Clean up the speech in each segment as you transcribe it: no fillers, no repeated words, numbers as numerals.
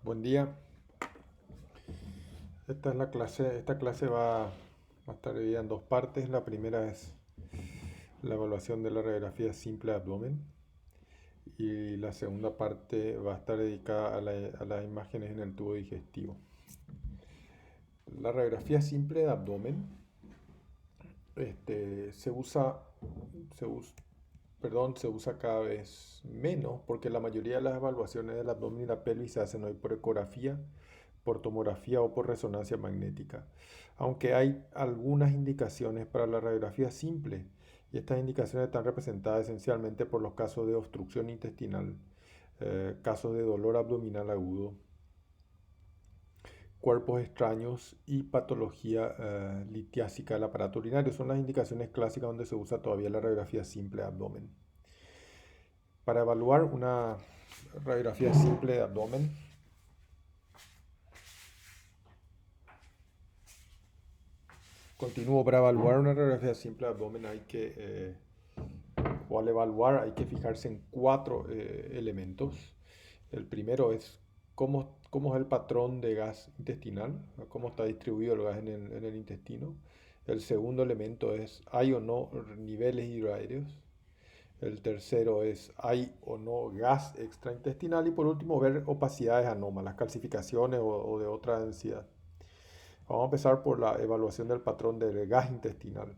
Buen día. Esta clase va a estar dividida en dos partes. La primera es la evaluación de la radiografía simple de abdomen y la segunda parte va a estar dedicada a las imágenes en el tubo digestivo. La radiografía simple de abdomen se usa, se us- perdón, se usa cada vez menos porque la mayoría de las evaluaciones del abdomen y la pelvis se hacen hoy por ecografía, por tomografía o por resonancia magnética. Aunque hay algunas indicaciones para la radiografía simple, y estas indicaciones están representadas esencialmente por los casos de obstrucción intestinal, casos de dolor abdominal agudo, cuerpos extraños y patología litiásica del aparato urinario. Son las indicaciones clásicas donde se usa todavía la radiografía simple de abdomen. Para evaluar una radiografía simple de abdomen, continúo, para evaluar una radiografía simple de abdomen o al evaluar hay que fijarse en cuatro elementos. El primero es cómo es el patrón de gas intestinal, cómo está distribuido el gas en el intestino. El segundo elemento es hay o no niveles hidroaéreos. El tercero es hay o no gas extraintestinal. Y por último, ver opacidades anómalas, calcificaciones o de otra densidad. Vamos a empezar por la evaluación del patrón del gas intestinal.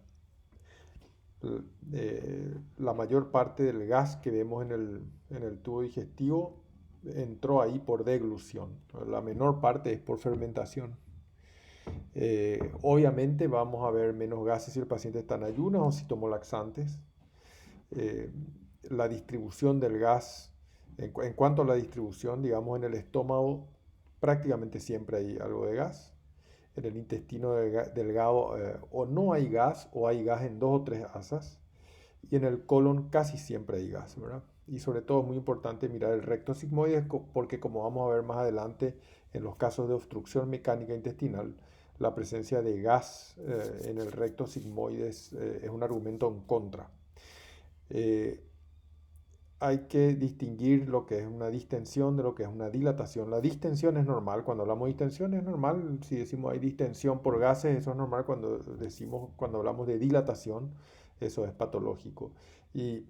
La mayor parte del gas que vemos en el tubo digestivo entró ahí por deglución. La menor parte es por fermentación. Obviamente vamos a ver menos gases si el paciente está en ayunas o si tomó laxantes. Eh, la distribución del gas, en cuanto a la distribución, digamos en el estómago, prácticamente siempre hay algo de gas. En el intestino delgado o no hay gas o hay gas en dos o tres asas. Y en el colon casi siempre hay gas, ¿verdad? Y sobre todo es muy importante mirar el recto sigmoide porque como vamos a ver más adelante en los casos de obstrucción mecánica intestinal, la presencia de gas en el recto sigmoide es un argumento en contra. Eh, Hay que distinguir lo que es una distensión de lo que es una dilatación. La distensión es normal, cuando hablamos de distensión es normal, si decimos hay distensión por gases, eso es normal, cuando hablamos de dilatación, eso es patológico. Y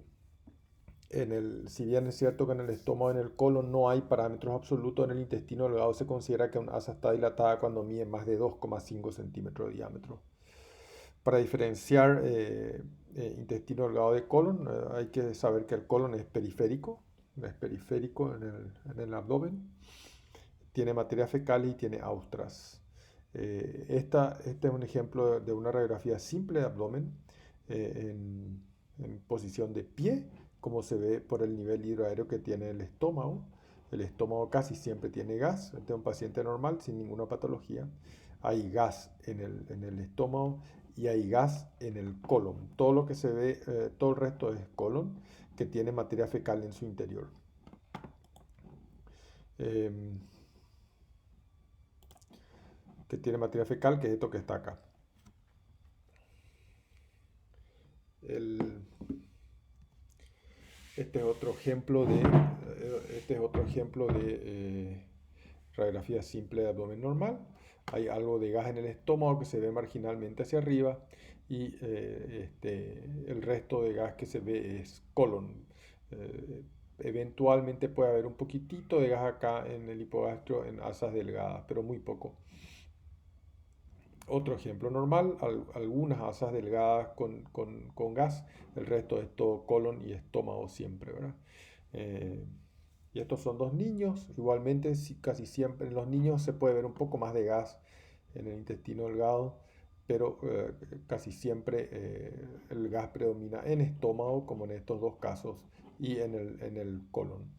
si bien es cierto que en el estómago, en el colon no hay parámetros absolutos, en el intestino delgado se considera que un asa está dilatada cuando mide más de 2,5 centímetros de diámetro. Para diferenciar intestino delgado de colon, hay que saber que el colon es periférico en el abdomen, tiene materia fecal y tiene austras. Este es un ejemplo de una radiografía simple de abdomen en posición de pie, como se ve por el nivel hidroaéreo que tiene el estómago. El estómago casi siempre tiene gas. Este es un paciente normal sin ninguna patología. Hay gas en el estómago y hay gas en el colon. Todo lo que se ve, todo el resto es colon que tiene materia fecal en su interior. Em, que tiene materia fecal, que es esto que está acá. El, este es otro ejemplo de radiografía simple de abdomen normal. Hay algo de gas en el estómago que se ve marginalmente hacia arriba y el resto de gas que se ve es colon. Eventualmente puede haber un poquitito de gas acá en el hipogastrio en asas delgadas, pero muy poco. Otro ejemplo normal, algunas asas delgadas con gas, el resto es todo colon y estómago siempre, ¿verdad? Eh, y estos son dos niños, igualmente casi siempre en los niños se puede ver un poco más de gas en el intestino delgado, pero casi siempre el gas predomina en estómago, como en estos dos casos, y en el colon.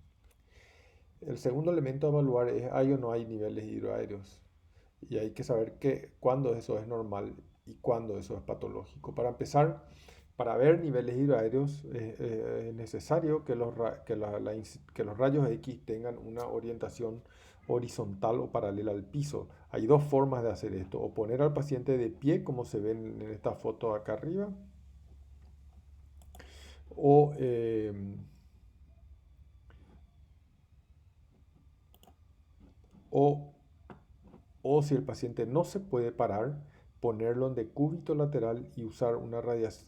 El segundo elemento a evaluar es hay o no hay niveles hidroaéreos. Y hay que saber cuándo eso es normal y cuándo eso es patológico. Para empezar, para ver niveles hidroaéreos es necesario que los rayos X tengan una orientación horizontal o paralela al piso. Hay dos formas de hacer esto, o poner al paciente de pie, como se ve en esta foto acá arriba, o o, o si el paciente no se puede parar, ponerlo en decúbito lateral y usar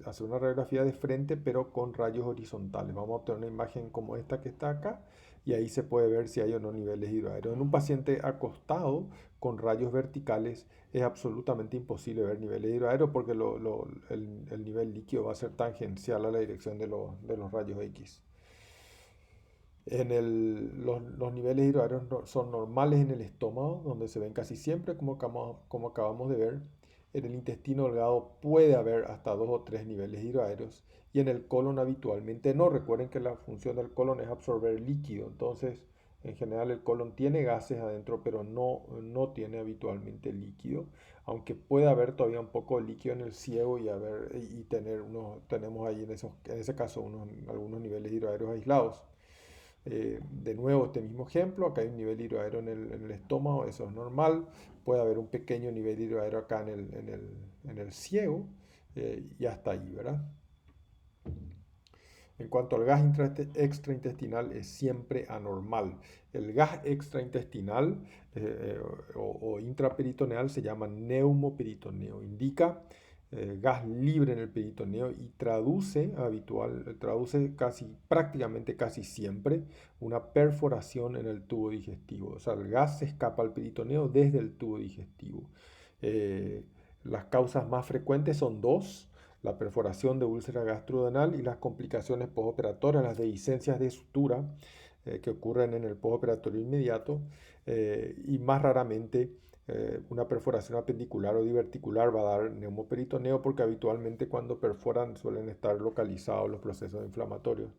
hacer una radiografía de frente pero con rayos horizontales. Vamos a obtener una imagen como esta que está acá y ahí se puede ver si hay o no niveles hidroaéreos. En un paciente acostado con rayos verticales es absolutamente imposible ver niveles hidroaéreos porque el nivel líquido va a ser tangencial a la dirección de los rayos X. Los niveles hidroaéreos son normales en el estómago, donde se ven casi siempre, como acabamos de ver. En el intestino delgado puede haber hasta 2 o 3 niveles hidroaéreos y en el colon habitualmente no. Recuerden que la función del colon es absorber líquido, entonces en general el colon tiene gases adentro, pero no tiene habitualmente líquido, aunque puede haber todavía un poco de líquido en el ciego tenemos ahí en ese caso algunos niveles hidroaéreos aislados. De nuevo, este mismo ejemplo, acá hay un nivel hidroaéreo en el estómago, eso es normal. Puede haber un pequeño nivel hidroaéreo acá en el ciego y hasta ahí, ¿verdad? En cuanto al gas extraintestinal, es siempre anormal. El gas extraintestinal o intraperitoneal se llama neumoperitoneo. Indica gas libre en el peritoneo y traduce prácticamente casi siempre una perforación en el tubo digestivo. O sea, el gas se escapa al peritoneo desde el tubo digestivo. Eh, las causas más frecuentes son dos: la perforación de úlcera gastrodenal y las complicaciones postoperatorias, las dehiscencias de sutura que ocurren en el postoperatorio inmediato y más raramente una perforación apendicular o diverticular va a dar neumoperitoneo porque habitualmente cuando perforan suelen estar localizados los procesos inflamatorios.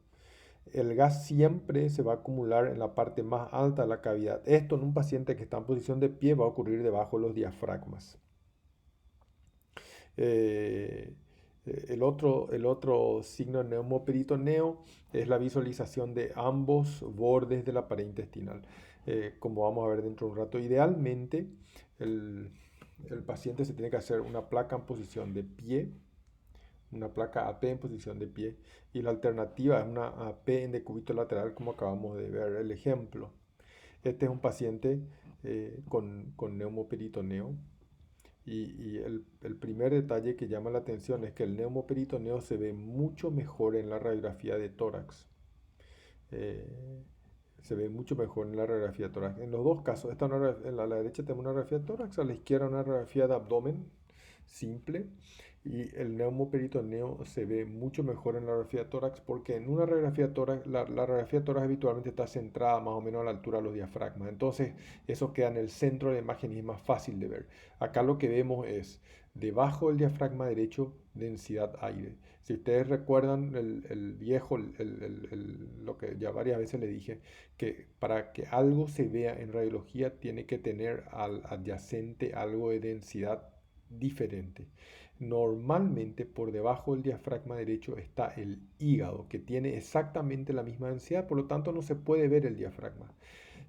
El gas siempre se va a acumular en la parte más alta de la cavidad. Esto en un paciente que está en posición de pie va a ocurrir debajo de los diafragmas. Eh, el otro signo de neumoperitoneo es la visualización de ambos bordes de la pared intestinal. Como vamos a ver dentro de un rato, idealmente el, el paciente se tiene que hacer una placa en posición de pie, una placa AP en posición de pie, y la alternativa es una AP en decúbito lateral, como acabamos de ver el ejemplo. Este es un paciente con neumoperitoneo. Y el primer detalle que llama la atención es que el neumoperitoneo se ve mucho mejor en la radiografía de tórax. Eh, Se ve mucho mejor en la radiografía de tórax. En los dos casos, en la derecha tenemos una radiografía de tórax, a la izquierda una radiografía de abdomen simple. Y el neumoperitoneo se ve mucho mejor en la radiografía de tórax porque en una radiografía de tórax, la radiografía de tórax habitualmente está centrada más o menos a la altura de los diafragmas. Entonces, eso queda en el centro de la imagen y es más fácil de ver. Acá lo que vemos es debajo del diafragma derecho, densidad aire. Si ustedes recuerdan el viejo, lo que ya varias veces le dije, que para que algo se vea en radiología tiene que tener al adyacente algo de densidad diferente. Normalmente por debajo del diafragma derecho está el hígado, que tiene exactamente la misma densidad, por lo tanto no se puede ver el diafragma.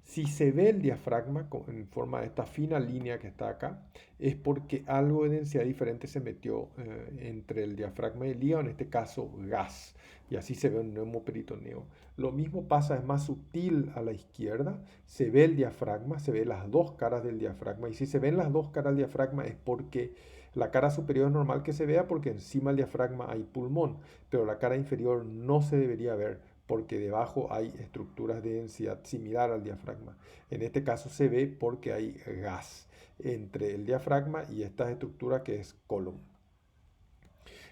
Si se ve el diafragma en forma de esta fina línea que está acá, es porque algo de densidad diferente se metió entre el diafragma y el hígado, en este caso gas, y así se ve un neumoperitoneo. Lo mismo pasa, es más sutil a la izquierda, se ve el diafragma, se ve las dos caras del diafragma, y si se ven las dos caras del diafragma es porque la cara superior es normal que se vea porque encima del diafragma hay pulmón, pero la cara inferior no se debería ver porque debajo hay estructuras de densidad similar al diafragma. En este caso se ve porque hay gas entre el diafragma y esta estructura que es colon.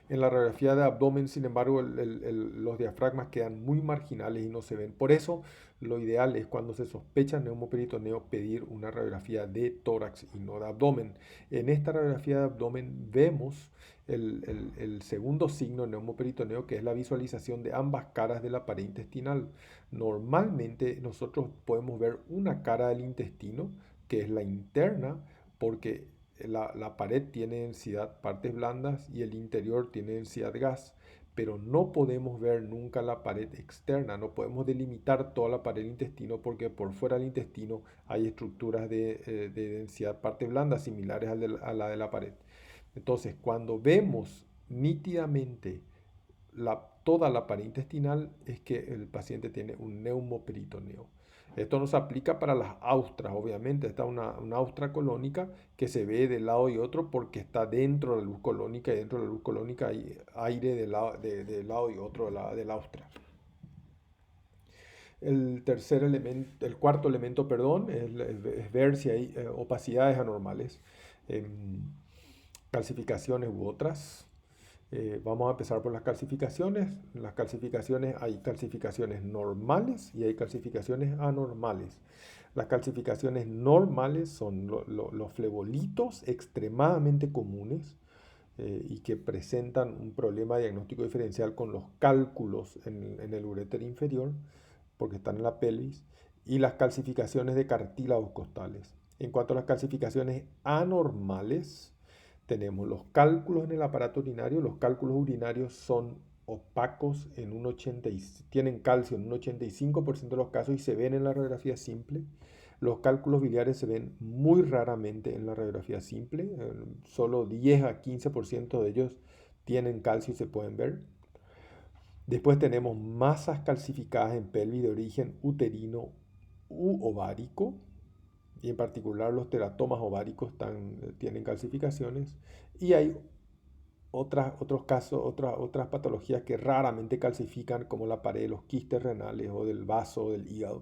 En la radiografía de abdomen, sin embargo, los diafragmas quedan muy marginales y no se ven. Por eso, lo ideal es cuando se sospecha neumoperitoneo pedir una radiografía de tórax y no de abdomen. En esta radiografía de abdomen vemos el segundo signo neumoperitoneo, que es la visualización de ambas caras de la pared intestinal. Normalmente nosotros podemos ver una cara del intestino, que es la interna, porque la pared tiene densidad partes blandas y el interior tiene densidad gas, pero no podemos ver nunca la pared externa, no podemos delimitar toda la pared del intestino porque por fuera del intestino hay estructuras de densidad partes blandas similares a la de la pared. Entonces, cuando vemos nítidamente toda la pared intestinal, es que el paciente tiene un neumoperitoneo. Esto no se aplica para las austras, obviamente. Esta es una austra colónica que se ve de lado y otro porque está dentro de la luz colónica y dentro de la luz colónica hay aire de lado y otro de la austra. El cuarto elemento, perdón, es ver si hay opacidades anormales, em, calcificaciones u otras. Vamos a empezar por las calcificaciones. Las calcificaciones, hay calcificaciones normales y hay calcificaciones anormales. Las calcificaciones normales son los flebolitos extremadamente comunes y que presentan un problema diagnóstico diferencial con los cálculos en el uréter inferior, porque están en la pelvis, y las calcificaciones de cartílagos costales. En cuanto a las calcificaciones anormales, tenemos los cálculos en el aparato urinario. Los cálculos urinarios son opacos tienen calcio en un 85% de los casos y se ven en la radiografía simple. Los cálculos biliares se ven muy raramente en la radiografía simple. Solo 10 a 15% de ellos tienen calcio y se pueden ver. Después tenemos masas calcificadas en pelvis de origen uterino u ovárico, y en particular los teratomas ováricos tienen calcificaciones. Y hay otros casos, otras patologías que raramente calcifican, como la pared de los quistes renales o del vaso o del hígado.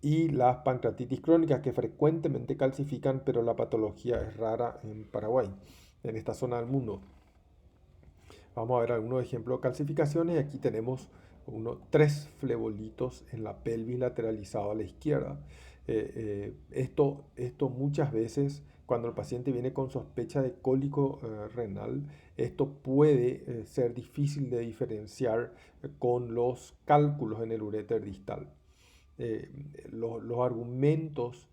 Y las pancreatitis crónicas, que frecuentemente calcifican, pero la patología es rara en Paraguay, en esta zona del mundo. Vamos a ver algunos ejemplos de calcificaciones. Aquí tenemos tres flebolitos en la pelvis lateralizado a la izquierda. Esto muchas veces, cuando el paciente viene con sospecha de cólico renal, esto puede ser difícil de diferenciar con los cálculos en el uréter distal. eh, los argumentos,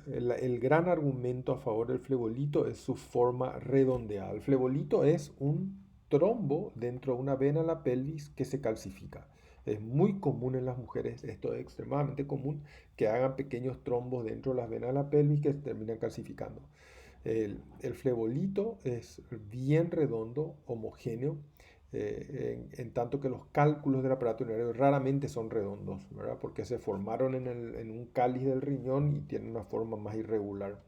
el gran argumento a favor del flebolito es su forma redondeada. El flebolito es un trombo dentro de una vena en la pelvis que se calcifica. Es muy común en las mujeres, esto es extremadamente común, que hagan pequeños trombos dentro de las venas de la pelvis que se terminan calcificando. El flebolito es bien redondo, homogéneo, en tanto que los cálculos del aparato urinario raramente son redondos, ¿verdad? Porque se formaron en un cáliz del riñón y tienen una forma más irregular.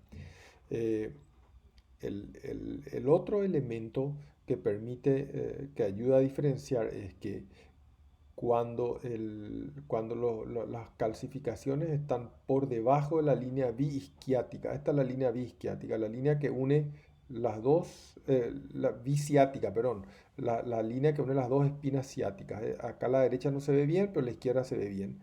Eh, el otro elemento que que ayuda a diferenciar es que cuando las calcificaciones están por debajo de la línea biisquiática. Esta es la línea biisquiática, la línea que une las dos, la biciática, perdón, la línea que une las dos espinas ciáticas. Acá a la derecha no se ve bien, pero a la izquierda se ve bien.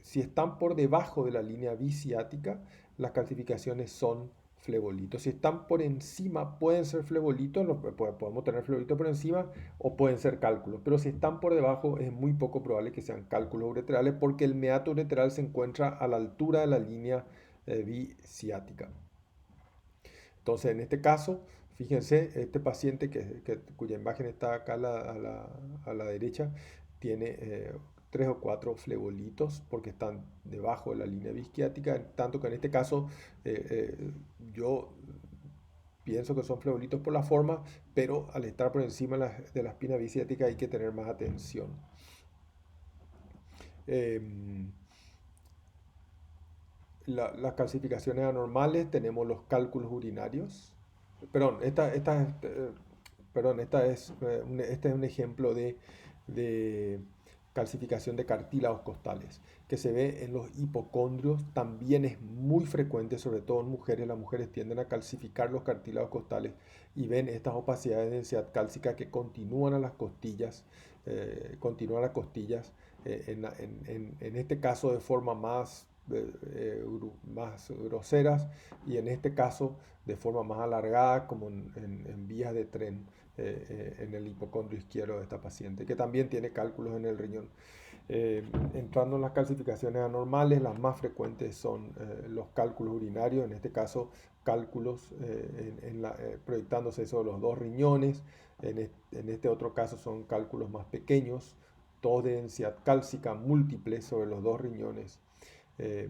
Si están por debajo de la línea biciática, las calcificaciones son flebolitos. Si están por encima, pueden ser flebolitos, podemos tener flebolitos por encima o pueden ser cálculos, pero si están por debajo es muy poco probable que sean cálculos ureterales porque el meato ureteral se encuentra a la altura de la línea biciática. Entonces, en este caso, fíjense, este paciente cuya imagen está acá a la derecha tiene tres o cuatro flebolitos porque están debajo de la línea bisquiática, tanto que en este caso yo pienso que son flebolitos por la forma, pero al estar por encima de la espina biciática hay que tener más atención. Em, las calcificaciones anormales, tenemos los cálculos urinarios. Perdón, este es un ejemplo de calcificación de cartílagos costales que se ve en los hipocondrios. También es muy frecuente, sobre todo en mujeres. Las mujeres tienden a calcificar los cartílagos costales y ven estas opacidades de densidad cálcica que continúan a las costillas, en este caso de forma más groseras, y en este caso de forma más alargada, como en vías de tren, en el hipocondrio izquierdo de esta paciente, que también tiene cálculos en el riñón. Entrando en las calcificaciones anormales, las más frecuentes son los cálculos urinarios, en este caso cálculos proyectándose sobre los dos riñones. En este otro caso son cálculos más pequeños, todos de densidad cálcica múltiple sobre los dos riñones. Eh,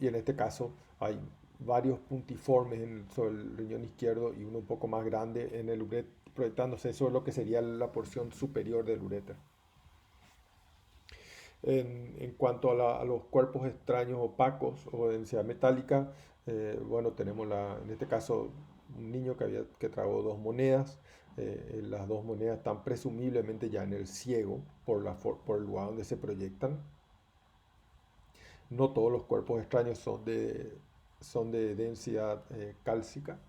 y en este caso hay varios puntiformes sobre el riñón izquierdo y uno un poco más grande en el uréter, proyectándose sobre lo que sería la porción superior del uréter. En cuanto a los cuerpos extraños opacos o de densidad metálica, bueno, tenemos en este caso un niño que tragó dos monedas. Las dos monedas están presumiblemente ya en el ciego por el lugar donde se proyectan. No todos los cuerpos extraños son de densidad cálcica.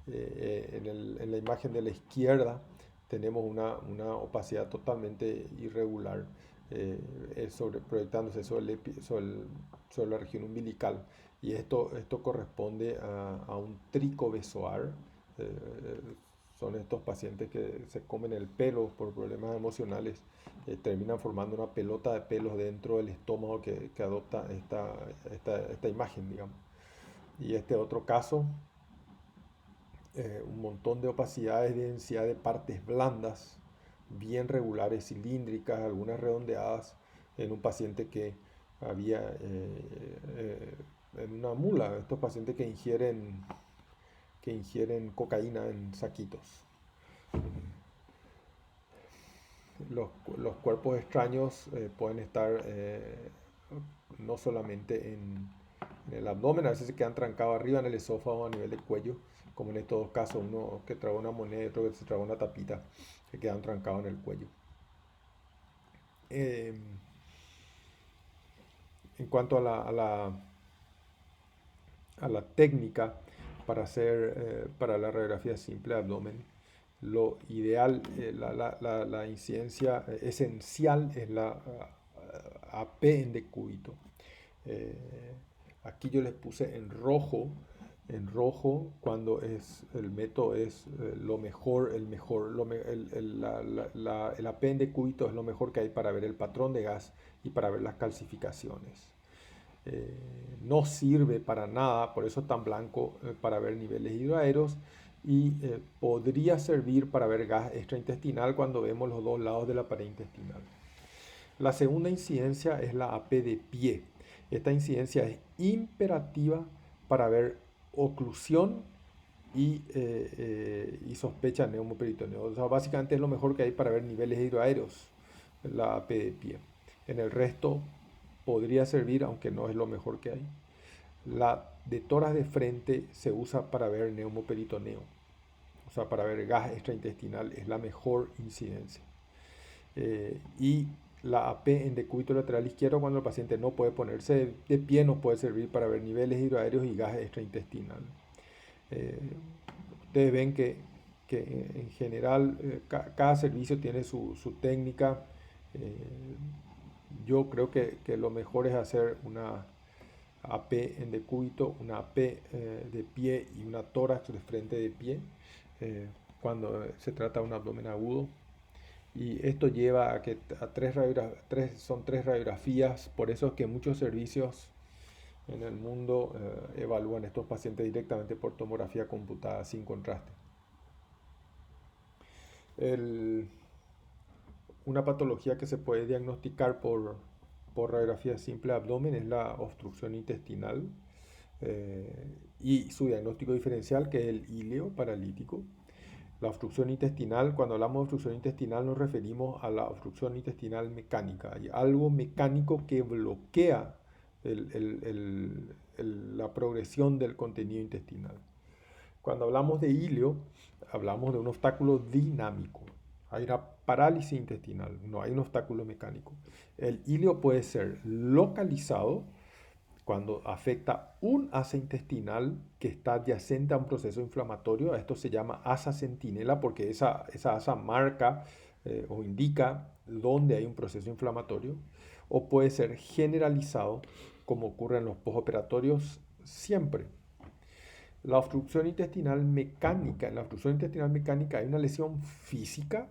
En la imagen de la izquierda tenemos una opacidad totalmente irregular proyectándose sobre la región umbilical. Y esto corresponde a un tricobezoar. Son estos pacientes que se comen el pelo por problemas emocionales, terminan formando una pelota de pelos dentro del estómago que adopta esta imagen, digamos. Y este otro caso, un montón de opacidades de densidad de partes blandas, bien regulares, cilíndricas, algunas redondeadas, en un paciente que había en una mula, estos pacientes que ingieren cocaína en saquitos. Los cuerpos extraños pueden estar no solamente en el abdomen, a veces se quedan trancados arriba en el esófago a nivel del cuello, como en estos dos casos, uno que tragó una moneda y otro que se tragó una tapita, que quedan trancados en el cuello. Eh, en cuanto a la técnica para la radiografía simple de abdomen, lo ideal, la incidencia esencial es la AP en decúbito. Aquí yo les puse en rojo cuando el método es lo mejor, el AP en decúbito es lo mejor que hay para ver el patrón de gas y para ver las calcificaciones. No sirve para nada, por eso es tan blanco, para ver niveles hidroaéreos, y podría servir para ver gas extraintestinal cuando vemos los dos lados de la pared intestinal. La segunda incidencia es la AP de pie. Esta incidencia es imperativa para ver oclusión y sospecha de neumoperitoneo. O sea, básicamente es lo mejor que hay para ver niveles hidroaéreos, la AP de pie. En el resto podría servir, aunque no es lo mejor que hay. La de toras de frente se usa para ver neumoperitoneo, o sea, para ver gas extraintestinal, es la mejor incidencia. Y la AP en decúbito lateral izquierdo, cuando el paciente no puede ponerse de pie, nos puede servir para ver niveles hidroaéreos y gas extraintestinal. Ustedes ven que en general cada servicio tiene su técnica. Yo creo que lo mejor es hacer una AP en decúbito, una AP de pie y una tórax de frente de pie cuando se trata de un abdomen agudo. Y esto lleva a que son tres radiografías, por eso es que muchos servicios en el mundo evalúan estos pacientes directamente por tomografía computada sin contraste. Una patología que se puede diagnosticar por radiografía simple de abdomen es la obstrucción intestinal y su diagnóstico diferencial, que es el íleo paralítico. La obstrucción intestinal, cuando hablamos de obstrucción intestinal nos referimos a la obstrucción intestinal mecánica. Hay algo mecánico que bloquea la progresión del contenido intestinal. Cuando hablamos de íleo, hablamos de un obstáculo dinámico. Hay una parálisis intestinal, no hay un obstáculo mecánico. El íleo puede ser localizado cuando afecta un asa intestinal que está adyacente a un proceso inflamatorio. Esto se llama asa centinela porque esa asa marca o indica dónde hay un proceso inflamatorio. O puede ser generalizado, como ocurre en los postoperatorios siempre. La obstrucción intestinal mecánica, en la obstrucción intestinal mecánica hay una lesión física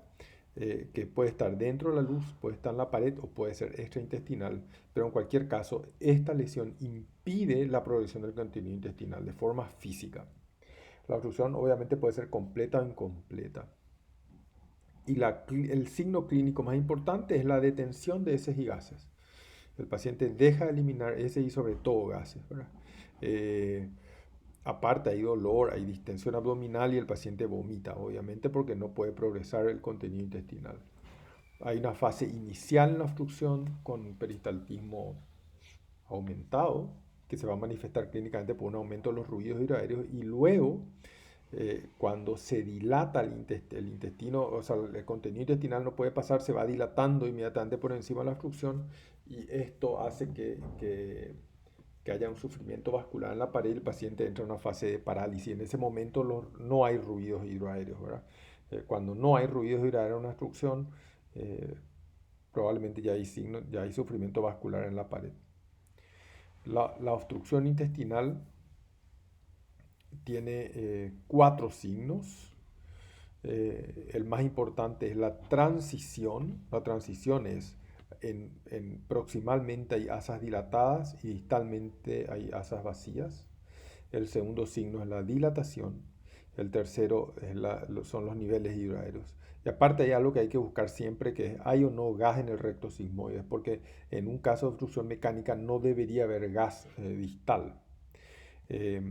que puede estar dentro de la luz, puede estar en la pared o puede ser extraintestinal, pero en cualquier caso, esta lesión impide la progresión del contenido intestinal de forma física. La obstrucción obviamente puede ser completa o incompleta. Y el signo clínico más importante es la detención de heces y gases. El paciente deja de eliminar heces y sobre todo gases, ¿verdad? Aparte hay dolor, hay distensión abdominal y el paciente vomita, obviamente porque no puede progresar el contenido intestinal. Hay una fase inicial en la obstrucción con peristaltismo aumentado, que se va a manifestar clínicamente por un aumento de los ruidos hidroaéreos, y luego, cuando se dilata el intestino, o sea, el contenido intestinal no puede pasar, se va dilatando inmediatamente por encima de la obstrucción, y esto hace que haya un sufrimiento vascular en la pared y el paciente entra en una fase de parálisis. En ese momento no hay ruidos hidroaéreos, ¿verdad? Cuando no hay ruidos hidroaéreos en una obstrucción, eh, probablemente ya hay sufrimiento vascular en la pared. La obstrucción intestinal tiene 4 signos. El más importante es la transición. La transición es proximalmente hay asas dilatadas y distalmente hay asas vacías. El segundo signo es la dilatación. El tercero son los niveles hidroaéreos. Y aparte hay algo que hay que buscar siempre, que es hay o no gas en el recto sigmoide, porque en un caso de obstrucción mecánica no debería haber gas distal. Eh,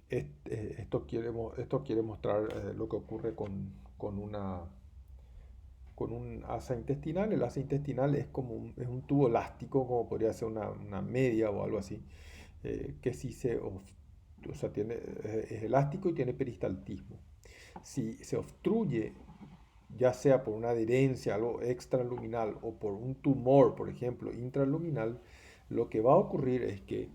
esto quiere mostrar lo que ocurre con un asa intestinal. El asa intestinal es como es un tubo elástico, como podría ser una media o algo así, que si o sea, es elástico y tiene peristaltismo. Si se obstruye, ya sea por una adherencia, algo extraluminal, o por un tumor, por ejemplo, intraluminal, lo que va a ocurrir es que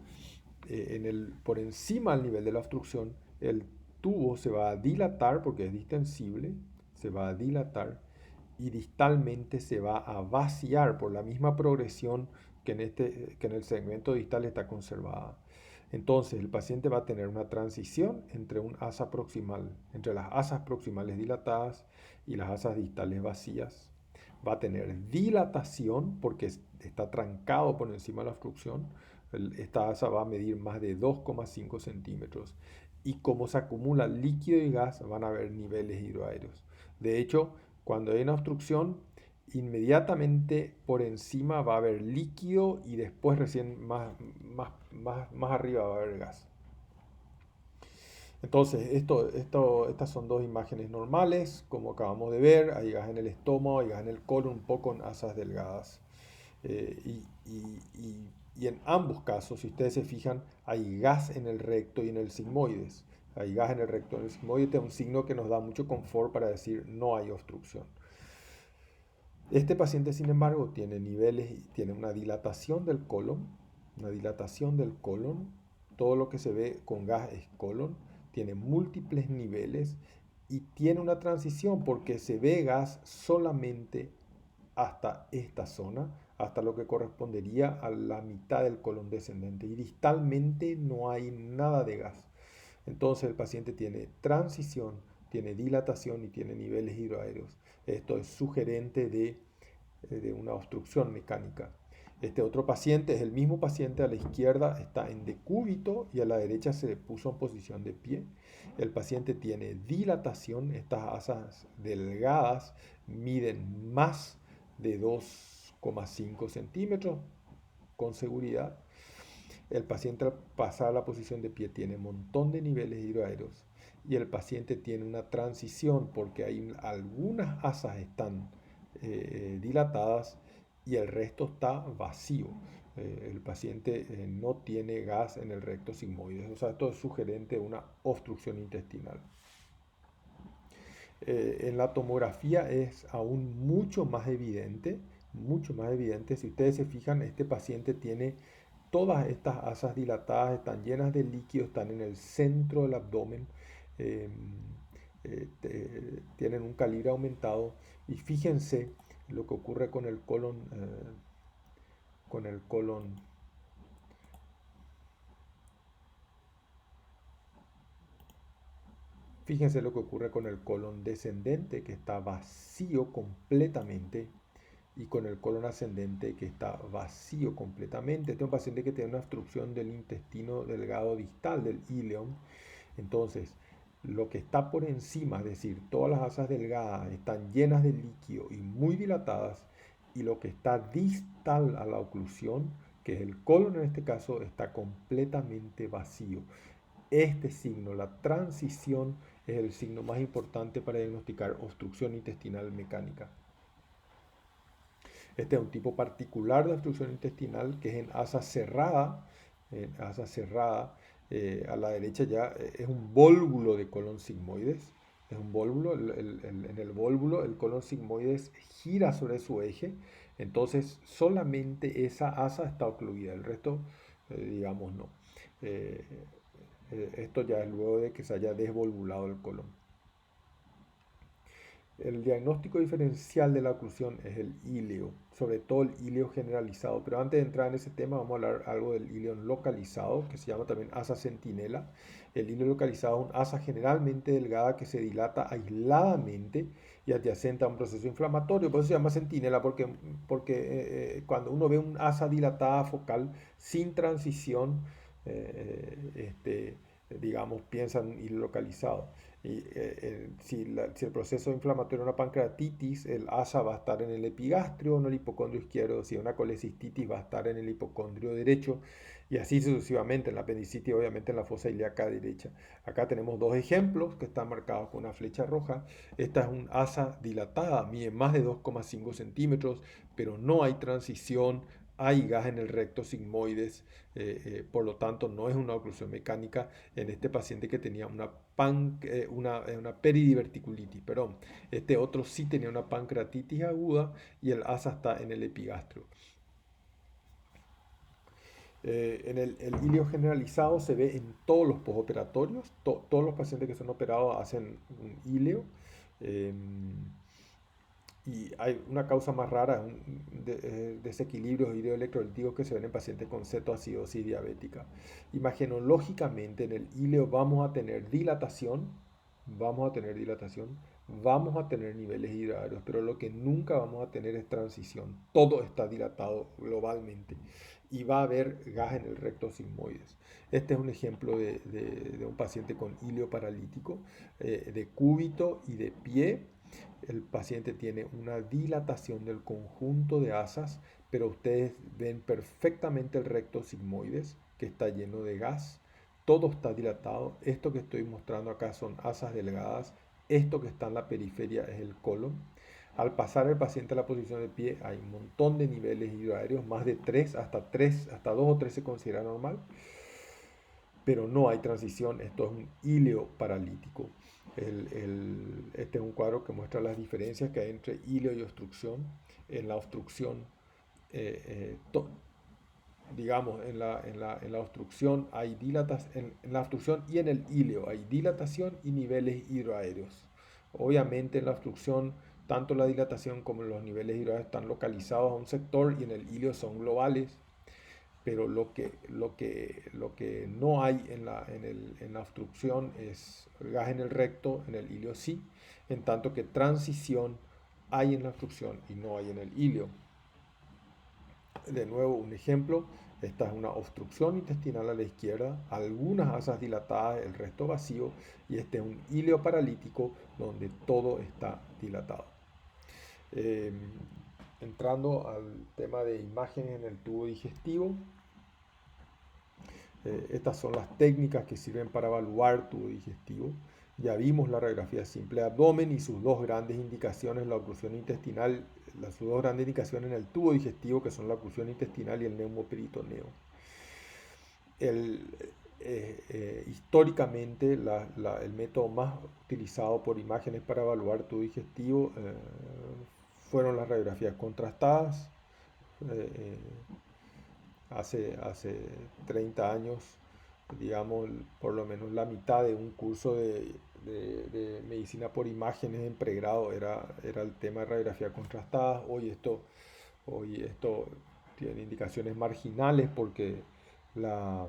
por encima del nivel de la obstrucción, el tubo se va a dilatar porque es distensible, se va a dilatar y distalmente se va a vaciar por la misma progresión que en el segmento distal está conservada. Entonces el paciente va a tener una transición entre un asa proximal, entre las asas proximales dilatadas y las asas distales vacías. Va a tener dilatación porque está trancado por encima de la obstrucción. Esta asa va a medir más de 2,5 centímetros. Y como se acumula líquido y gas, van a haber niveles hidroaéreos. De hecho, cuando hay una obstrucción, inmediatamente por encima va a haber líquido y después recién más arriba va a haber gas. Entonces, estas son dos imágenes normales, como acabamos de ver, hay gas en el estómago, hay gas en el colon, un poco en asas delgadas. Y en ambos casos, si ustedes se fijan, hay gas en el recto y en el sigmoides. Hay gas en el recto y en el sigmoides, este es un signo que nos da mucho confort para decir no hay obstrucción. Este paciente, sin embargo, tiene una dilatación del colon, todo lo que se ve con gas es colon, tiene múltiples niveles y tiene una transición porque se ve gas solamente hasta esta zona, hasta lo que correspondería a la mitad del colon descendente y distalmente no hay nada de gas. Entonces el paciente tiene transición, tiene dilatación y tiene niveles hidroaéreos. Esto es sugerente de una obstrucción mecánica. Este otro paciente es el mismo paciente, a la izquierda está en decúbito y a la derecha se puso en posición de pie. El paciente tiene dilatación, estas asas delgadas miden más de 2,5 centímetros con seguridad. El paciente al pasar a la posición de pie tiene un montón de niveles hidroaéreos y el paciente tiene una transición porque algunas asas están dilatadas y el resto está vacío. El paciente no tiene gas en el recto sigmoide. O sea, esto es sugerente de una obstrucción intestinal. En la tomografía es aún mucho más evidente, mucho más evidente. Si ustedes se fijan, este paciente tiene todas estas asas dilatadas, están llenas de líquido, están en el centro del abdomen, eh, tienen un calibre aumentado y fíjense lo que ocurre con el colon, fíjense lo que ocurre con el colon descendente que está vacío completamente y con el colon ascendente que está vacío completamente. Este es un paciente que tiene una obstrucción del intestino delgado distal, del ileum. Entonces, lo que está por encima, es decir, todas las asas delgadas están llenas de líquido y muy dilatadas, y lo que está distal a la oclusión, que es el colon en este caso, está completamente vacío. Este signo, la transición, es el signo más importante para diagnosticar obstrucción intestinal mecánica. Este es un tipo particular de obstrucción intestinal que es en asa cerrada. En asa cerrada, a la derecha ya es un vólvulo de colon sigmoides. Es un vólvulo, en el vólvulo el colon sigmoides gira sobre su eje, entonces solamente esa asa está ocluida, el resto, digamos, no. Eh, Esto ya es luego de que se haya desvolvulado el colon. El diagnóstico diferencial de la oclusión es el íleo, sobre todo el íleo generalizado. Pero antes de entrar en ese tema, vamos a hablar algo del íleo localizado, que se llama también asa centinela. El íleo localizado es un asa generalmente delgada que se dilata aisladamente y adyacente a un proceso inflamatorio. Por eso se llama centinela, porque cuando uno ve un asa dilatada focal sin transición, digamos, piensa en hilo localizado. Y, si el proceso inflamatorio es una pancreatitis, el asa va a estar en el epigastrio o en el hipocondrio izquierdo. Si es una colecistitis, va a estar en el hipocondrio derecho. Y así sucesivamente. En la apendicitis, obviamente, en la fosa ilíaca derecha. Acá tenemos dos ejemplos que están marcados con una flecha roja. Esta es un asa dilatada, mide más de 2,5 centímetros, pero no hay transición. Hay gas en el recto sigmoides, por lo tanto no es una oclusión mecánica en este paciente que tenía una peridiverticulitis, perdón. Este otro sí tenía una pancreatitis aguda y el asa está en el epigastrio. El ilio generalizado se ve en todos los postoperatorios, todos los pacientes que son operados hacen un ilio. eh, y hay una causa más rara, desequilibrios hidroelectrolíticos que se ven en pacientes con cetoacidosis diabética. Imagenológicamente en el íleo vamos a tener dilatación, vamos a tener dilatación, vamos a tener niveles hidroaéreos, pero lo que nunca vamos a tener es transición. Todo está dilatado globalmente y va a haber gas en el recto sigmoides. Este es un ejemplo de un paciente con íleo paralítico, de cúbito y de pie. El paciente tiene una dilatación del conjunto de asas, pero ustedes ven perfectamente el recto sigmoides que está lleno de gas. Todo está dilatado. Esto que estoy mostrando acá son asas delgadas. Esto que está en la periferia es el colon. Al pasar el paciente a la posición de pie hay un montón de niveles hidroaéreos, más de 3, hasta 2 o 3 se considera normal, pero no hay transición. Esto es un íleo paralítico. Este es un cuadro que muestra las diferencias que hay entre íleo y obstrucción. En la obstrucción, digamos, en la obstrucción hay en la obstrucción y en el íleo hay dilatación y niveles hidroaéreos. Obviamente en la obstrucción, tanto la dilatación como los niveles hidroaéreos están localizados a un sector y en el íleo son globales, pero lo que no hay en la obstrucción es gas en el recto, en el ilio sí, en tanto que transición hay en la obstrucción y no hay en el ilio. De nuevo, un ejemplo, esta es una obstrucción intestinal a la izquierda, algunas asas dilatadas, el resto vacío, y este es un ilio paralítico donde todo está dilatado. Eh, Entrando al tema de imágenes en el tubo digestivo, estas son las técnicas que sirven para evaluar tubo digestivo. Ya vimos la radiografía simple de abdomen y sus dos grandes indicaciones, la oclusión intestinal, sus dos grandes indicaciones en el tubo digestivo, que son la oclusión intestinal y el neumoperitoneo. Históricamente, el método más utilizado por imágenes para evaluar tubo digestivo fueron las radiografías contrastadas. eh, hace 30 años, digamos, por lo menos la mitad de un curso de medicina por imágenes en pregrado era el tema de radiografía contrastada. Hoy esto tiene indicaciones marginales porque la,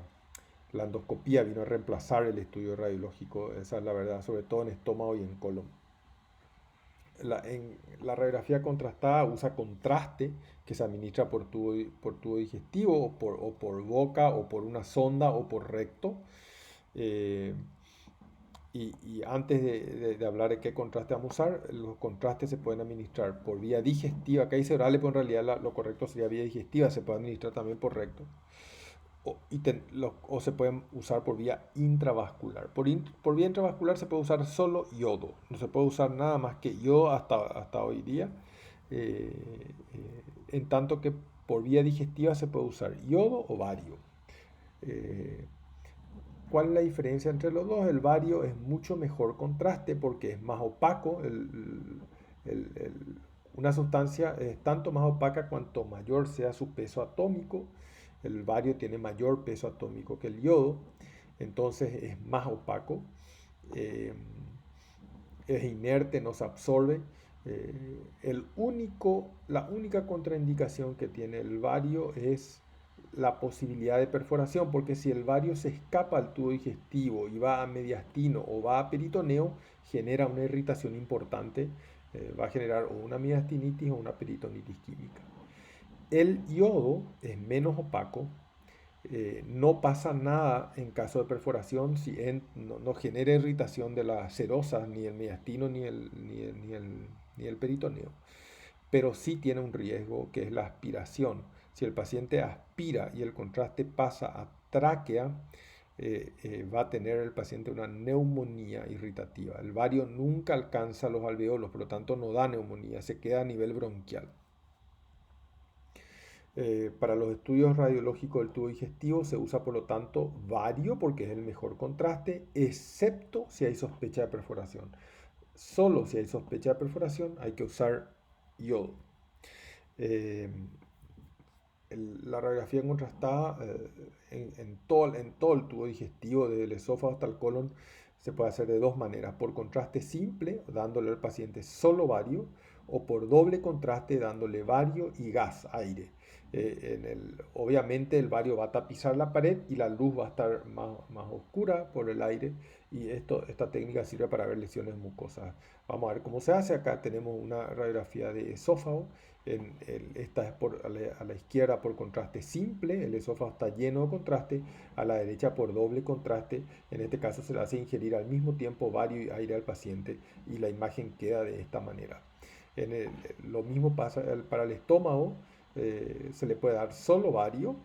la endoscopía vino a reemplazar el estudio radiológico, esa es la verdad, sobre todo en estómago y en colon. La radiografía contrastada usa contraste que se administra por tubo digestivo o por boca o por una sonda o por recto. Eh, y antes de hablar de qué contraste vamos a usar, los contrastes se pueden administrar por vía digestiva. Acá dice orales, pero en realidad lo correcto sería vía digestiva. Se puede administrar también por recto o se pueden usar por vía intravascular. Por vía intravascular se puede usar solo yodo, no se puede usar nada más que yodo hasta hoy día. en tanto que por vía digestiva se puede usar yodo o bario. ¿Cuál es la diferencia entre los dos? El bario es mucho mejor contraste porque es más opaco. Una sustancia es tanto más opaca cuanto mayor sea su peso atómico. El bario tiene mayor peso atómico que el yodo, entonces es más opaco, eh, es inerte, no se absorbe. La única contraindicación que tiene el bario es la posibilidad de perforación, porque si el bario se escapa al tubo digestivo y va a mediastino o va a peritoneo, genera una irritación importante, va a generar o una mediastinitis o una peritonitis química. El yodo es menos opaco, no pasa nada en caso de perforación si no genera irritación de las serosas, ni el mediastino ni el peritoneo, pero sí tiene un riesgo que es la aspiración. Si el paciente aspira y el contraste pasa a tráquea, va a tener el paciente una neumonía irritativa. El bario nunca alcanza los alveolos, por lo tanto no da neumonía, se queda a nivel bronquial. Para los estudios radiológicos del tubo digestivo se usa por lo tanto bario porque es el mejor contraste, excepto si hay sospecha de perforación. Solo si hay sospecha de perforación hay que usar yodo. Eh, la radiografía contrastada en todo el tubo digestivo, desde el esófago hasta el colon, se puede hacer de dos maneras: por contraste simple, dándole al paciente solo bario, o por doble contraste, dándole bario y gas, aire. Obviamente el bario va a tapizar la pared y la luz va a estar más oscura por el aire, y esta técnica sirve para ver lesiones mucosas. Vamos a ver cómo se hace. Acá tenemos una radiografía de esófago. Esta es a la izquierda por contraste simple, el esófago está lleno de contraste; a la derecha por doble contraste. En este caso se le hace ingerir al mismo tiempo bario y aire al paciente y la imagen queda de esta manera. Lo mismo pasa para el estómago. Se le puede dar solo bario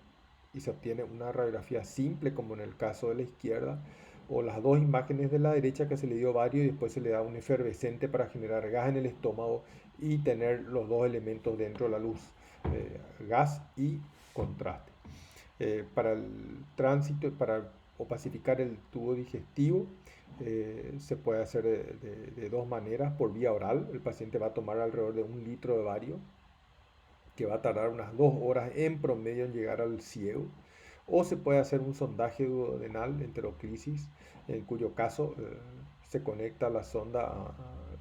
y se obtiene una radiografía simple, como en el caso de la izquierda, o las dos imágenes de la derecha, que se le dio bario y después se le da un efervescente para generar gas en el estómago y tener los dos elementos dentro de la luz, gas y contraste. Para el tránsito, para opacificar el tubo digestivo, se puede hacer de dos maneras: por vía oral. El paciente va a tomar alrededor de 1 litro de bario, que va a tardar unas 2 horas en promedio en llegar al ciego; o se puede hacer un sondaje duodenal enteroclisis, en cuyo caso se conecta la sonda,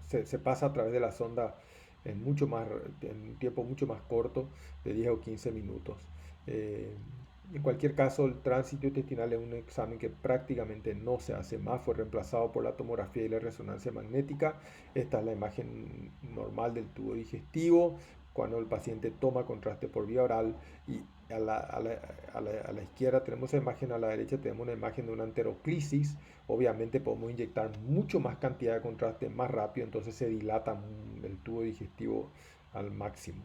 se pasa a través de la sonda en un tiempo mucho más corto, de 10 o 15 minutos. En cualquier caso, el tránsito intestinal es un examen que prácticamente no se hace más, fue reemplazado por la tomografía y la resonancia magnética. Esta es la imagen normal del tubo digestivo cuando el paciente toma contraste por vía oral, y a la izquierda tenemos esa imagen, a la derecha tenemos una imagen de una enteroclisis. Obviamente podemos inyectar mucho más cantidad de contraste más rápido, entonces se dilata el tubo digestivo al máximo.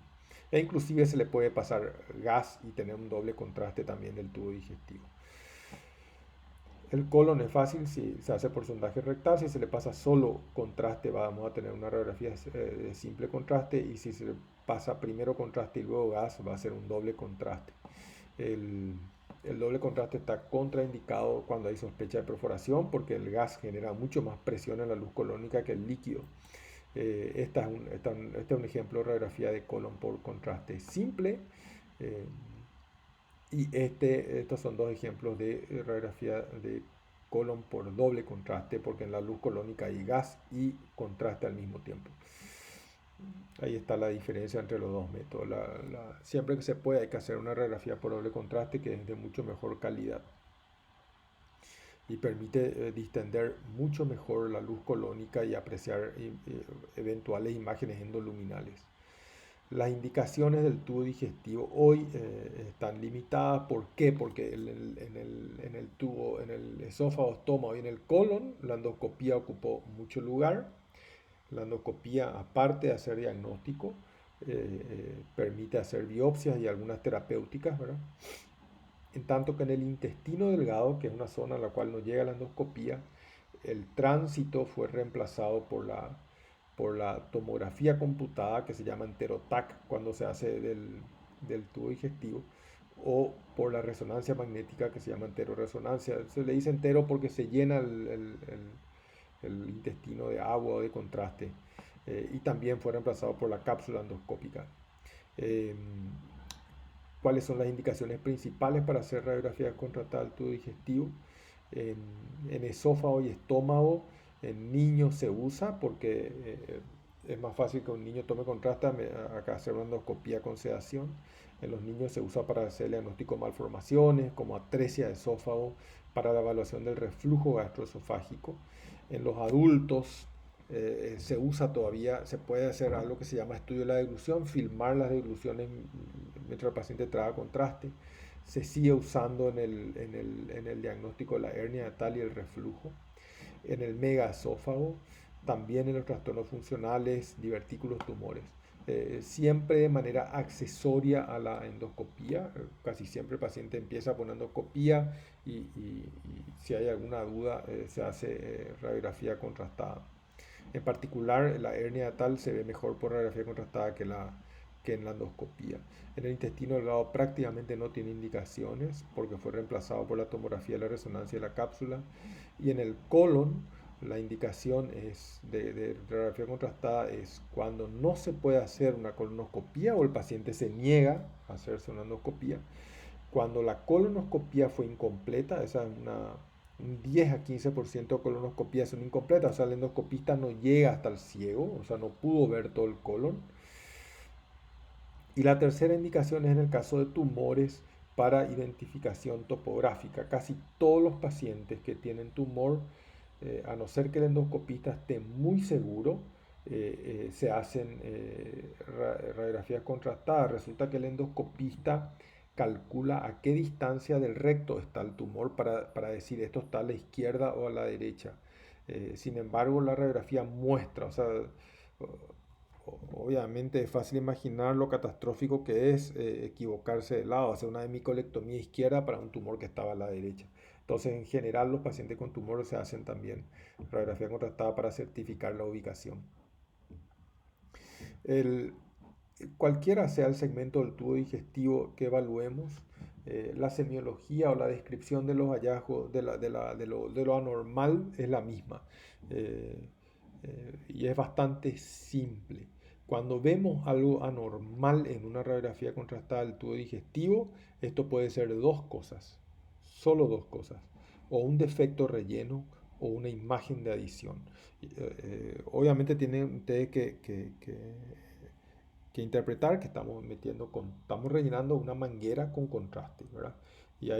E inclusive se le puede pasar gas y tener un doble contraste también del tubo digestivo. El colon es fácil si se hace por sondaje rectal. Si se le pasa solo contraste, vamos a tener una radiografía de simple contraste, y si se le pasa primero contraste y luego gas, va a ser un doble contraste. El doble contraste está contraindicado cuando hay sospecha de perforación, porque el gas genera mucho más presión en la luz colónica que el líquido. Este es un ejemplo de radiografía de colon por contraste simple. Y estos son dos ejemplos de radiografía de colon por doble contraste, porque en la luz colónica hay gas y contraste al mismo tiempo. Ahí está la diferencia entre los dos métodos. Siempre que se puede hay que hacer una radiografía por doble contraste, que es de mucho mejor calidad y permite distender mucho mejor la luz colónica y apreciar eventuales imágenes endoluminales. Las indicaciones del tubo digestivo hoy están limitadas. ¿Por qué? Porque en el esófago, estómago y en el colon, la endoscopía ocupó mucho lugar. La endoscopía, aparte de hacer diagnóstico, permite hacer biopsias y algunas terapéuticas, ¿verdad? En tanto que en el intestino delgado, que es una zona a la cual no llega la endoscopía, el tránsito fue reemplazado por por la tomografía computada, que se llama enteroTAC cuando se hace del tubo digestivo, o por la resonancia magnética, que se llama enteroresonancia. Se le dice entero porque se llena el intestino de agua o de contraste, y también fue reemplazado por la cápsula endoscópica. Eh, ¿Cuáles son las indicaciones principales para hacer radiografía contrastada del tubo digestivo? En esófago y estómago, en niños se usa porque es más fácil que un niño tome contraste acá hacer una endoscopía con sedación. En los niños se usa para hacer el diagnóstico de malformaciones como atresia de esófago, para la evaluación del reflujo gastroesofágico. En los adultos se usa todavía, se puede hacer algo que se llama estudio de la deglución, filmar las degluciones mientras el paciente traga contraste. Se sigue usando en el diagnóstico de la hernia yatal y el reflujo. En el megaesófago, también en los trastornos funcionales, divertículos, tumores. Siempre de manera accesoria a la endoscopía. Casi siempre el paciente empieza por endoscopía y si hay alguna duda se hace radiografía contrastada. En particular, la hernia yatal se ve mejor por radiografía contrastada que en la endoscopía. En el intestino delgado prácticamente no tiene indicaciones porque fue reemplazado por la tomografía, la resonancia y la cápsula. Y en el colon, la indicación es de radiografía contrastada es cuando no se puede hacer una colonoscopía o el paciente se niega a hacerse una endoscopía. Cuando la colonoscopía fue incompleta, esa es un 10 a 15% de colonoscopías son incompletas, o sea, el endoscopista no llega hasta el ciego, o sea, no pudo ver todo el colon. Y la tercera indicación es en el caso de tumores para identificación topográfica. Casi todos los pacientes que tienen tumor, a no ser que el endoscopista esté muy seguro, se hacen radiografías contrastadas. Resulta que el endoscopista calcula a qué distancia del recto está el tumor para decir esto está a la izquierda o a la derecha. Sin embargo, la radiografía muestra, o sea, obviamente es fácil imaginar lo catastrófico que es equivocarse de lado, hacer una hemicolectomía izquierda para un tumor que estaba a la derecha. Entonces, en general, los pacientes con tumores se hacen también radiografía contrastada para certificar la ubicación. El, Cualquiera sea el segmento del tubo digestivo que evaluemos, la semiología o la descripción de los hallazgos de lo anormal es la misma. Y es bastante simple. Cuando vemos algo anormal en una radiografía contrastada del tubo digestivo, esto puede ser dos cosas, solo dos cosas, o un defecto relleno o una imagen de adición. Obviamente tienen ustedes que interpretar que estamos rellenando una manguera con contraste, ¿verdad? Y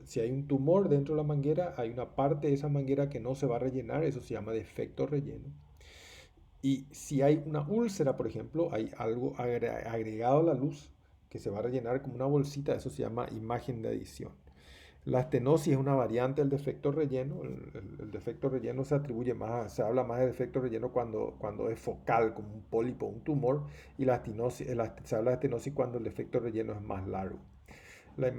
si hay un tumor dentro de la manguera, hay una parte de esa manguera que no se va a rellenar, eso se llama defecto relleno. Y si hay una úlcera, por ejemplo, hay algo agregado a la luz que se va a rellenar como una bolsita, eso se llama imagen de adición. La estenosis es una variante del defecto relleno. El defecto relleno se atribuye más, se habla más de defecto relleno cuando es focal, como un pólipo, un tumor, y se habla de estenosis cuando el defecto relleno es más largo. La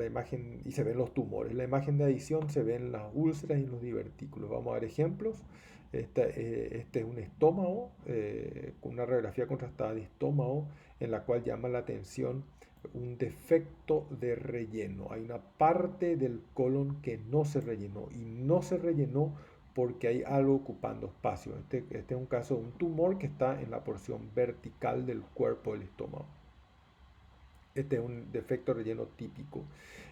imagen, y se ven los tumores. La imagen de adición se ven las úlceras y los divertículos. Vamos a ver ejemplos. Este es un estómago, con una radiografía contrastada de estómago, en la cual llama la atención un defecto de relleno. Hay una parte del colon que no se rellenó y no se rellenó porque hay algo ocupando espacio. Este es un caso de un tumor que está en la porción vertical del cuerpo del estómago. Este es un defecto relleno típico.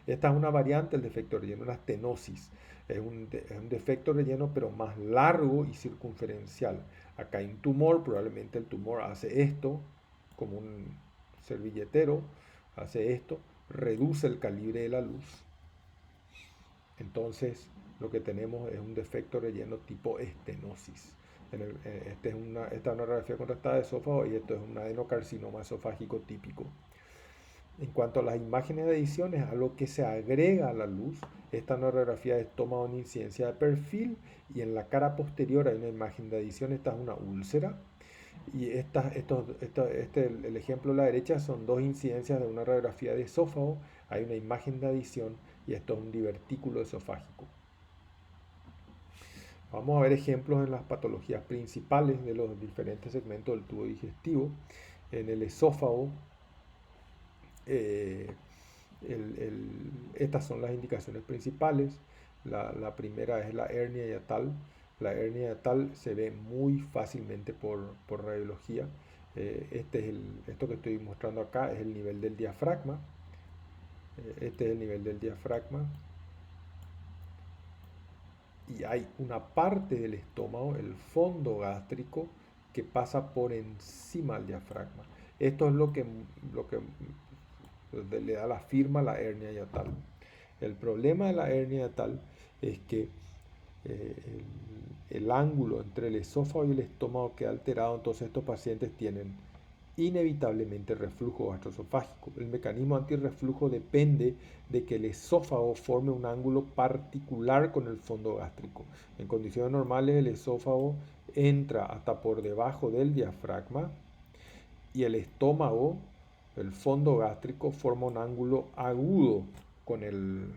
Esta es una variante del defecto relleno, una estenosis. Es un defecto relleno pero más largo y circunferencial. Acá hay un tumor, probablemente el tumor hace esto, como un servilletero, hace esto, reduce el calibre de la luz. Entonces lo que tenemos es un defecto relleno tipo estenosis. Esta es una radiografía contrastada de esófago y esto es un adenocarcinoma esofágico típico. En cuanto a las imágenes de edición, es algo que se agrega a la luz. Esta es una radiografía de estómago en incidencia de perfil y en la cara posterior hay una imagen de edición. Esta es una úlcera. Y el ejemplo a la derecha son dos incidencias de una radiografía de esófago. Hay una imagen de adición y esto es un divertículo esofágico. Vamos a ver ejemplos en las patologías principales de los diferentes segmentos del tubo digestivo. En el esófago, eh, estas son las indicaciones principales. La primera es la hernia hiatal. La hernia hiatal se ve muy fácilmente por radiología. Esto que estoy mostrando acá es el nivel del diafragma. Este es el nivel del diafragma. Y hay una parte del estómago, el fondo gástrico, que pasa por encima del diafragma. Esto es lo que le da la firma a la hernia hiatal. El problema de la hernia hiatal es que el ángulo entre el esófago y el estómago queda alterado, entonces estos pacientes tienen inevitablemente reflujo gastroesofágico. El mecanismo antirreflujo depende de que el esófago forme un ángulo particular con el fondo gástrico. En condiciones normales el esófago entra hasta por debajo del diafragma y el estómago, el fondo gástrico, forma un ángulo agudo con el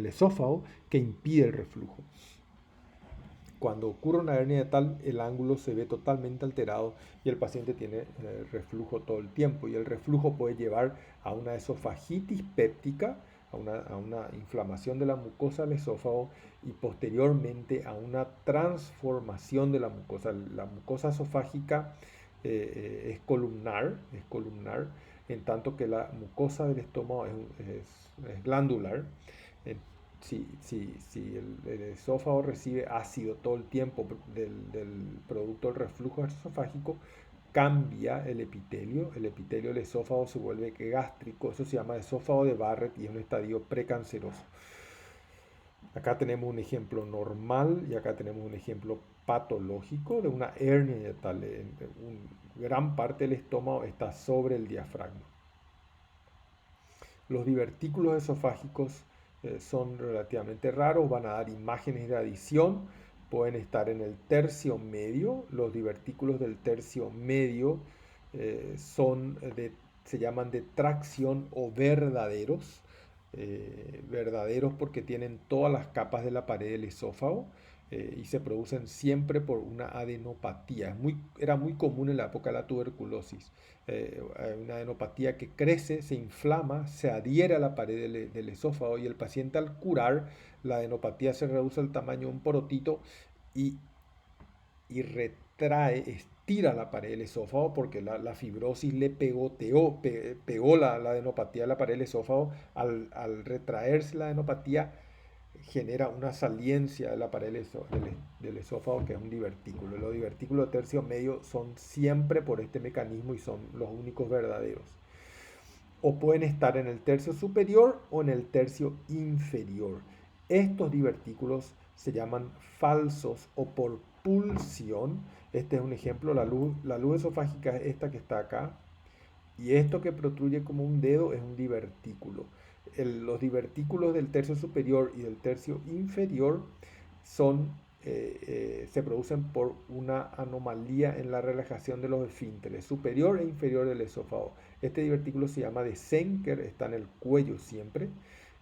esófago que impide el reflujo. Cuando ocurre una hernia hiatal, el ángulo se ve totalmente alterado y el paciente tiene reflujo todo el tiempo. Y el reflujo puede llevar a una esofagitis péptica, a una inflamación de la mucosa del esófago y posteriormente a una transformación de la mucosa. La mucosa esofágica es columnar, en tanto que la mucosa del estómago es glandular. Si el esófago recibe ácido todo el tiempo del producto del reflujo esofágico, cambia el epitelio del esófago se vuelve gástrico, eso se llama esófago de Barrett y es un estadio precanceroso. Acá tenemos un ejemplo normal y acá tenemos un ejemplo patológico de una hernia hiatal. Gran parte del estómago está sobre el diafragma. Los divertículos esofágicos son relativamente raros, van a dar imágenes de adición, pueden estar en el tercio medio. Los divertículos del tercio medio se llaman de tracción o verdaderos. Verdaderos porque tienen todas las capas de la pared del esófago y se producen siempre por una adenopatía. Era muy común en la época de la tuberculosis. Una adenopatía que crece, se inflama, se adhiere a la pared del esófago y el paciente al curar, la adenopatía se reduce al tamaño de un porotito y, y retrae, estira la pared del esófago porque la fibrosis le pegó la adenopatía a la pared del esófago. Al retraerse la adenopatía genera una saliencia de la pared del esófago que es un divertículo. Los divertículos de tercio medio son siempre por este mecanismo y son los únicos verdaderos. O pueden estar en el tercio superior o en el tercio inferior. Estos divertículos se llaman falsos o por pulsión. Este es un ejemplo, la luz esofágica es esta que está acá. Y esto que protruye como un dedo es un divertículo. Los divertículos del tercio superior y del tercio inferior se producen por una anomalía en la relajación de los esfínteres superior e inferior del esófago. Este divertículo se llama de Zenker, está en el cuello siempre.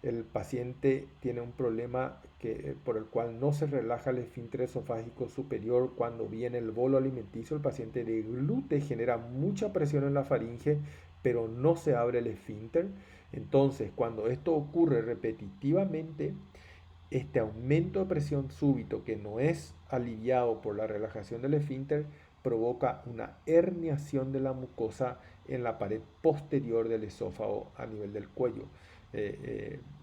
El paciente tiene un problema por el cual no se relaja el esfínter esofágico superior cuando viene el bolo alimenticio. El paciente deglute, genera mucha presión en la faringe, pero no se abre el esfínter. Entonces, cuando esto ocurre repetitivamente, este aumento de presión súbito que no es aliviado por la relajación del esfínter provoca una herniación de la mucosa en la pared posterior del esófago a nivel del cuello.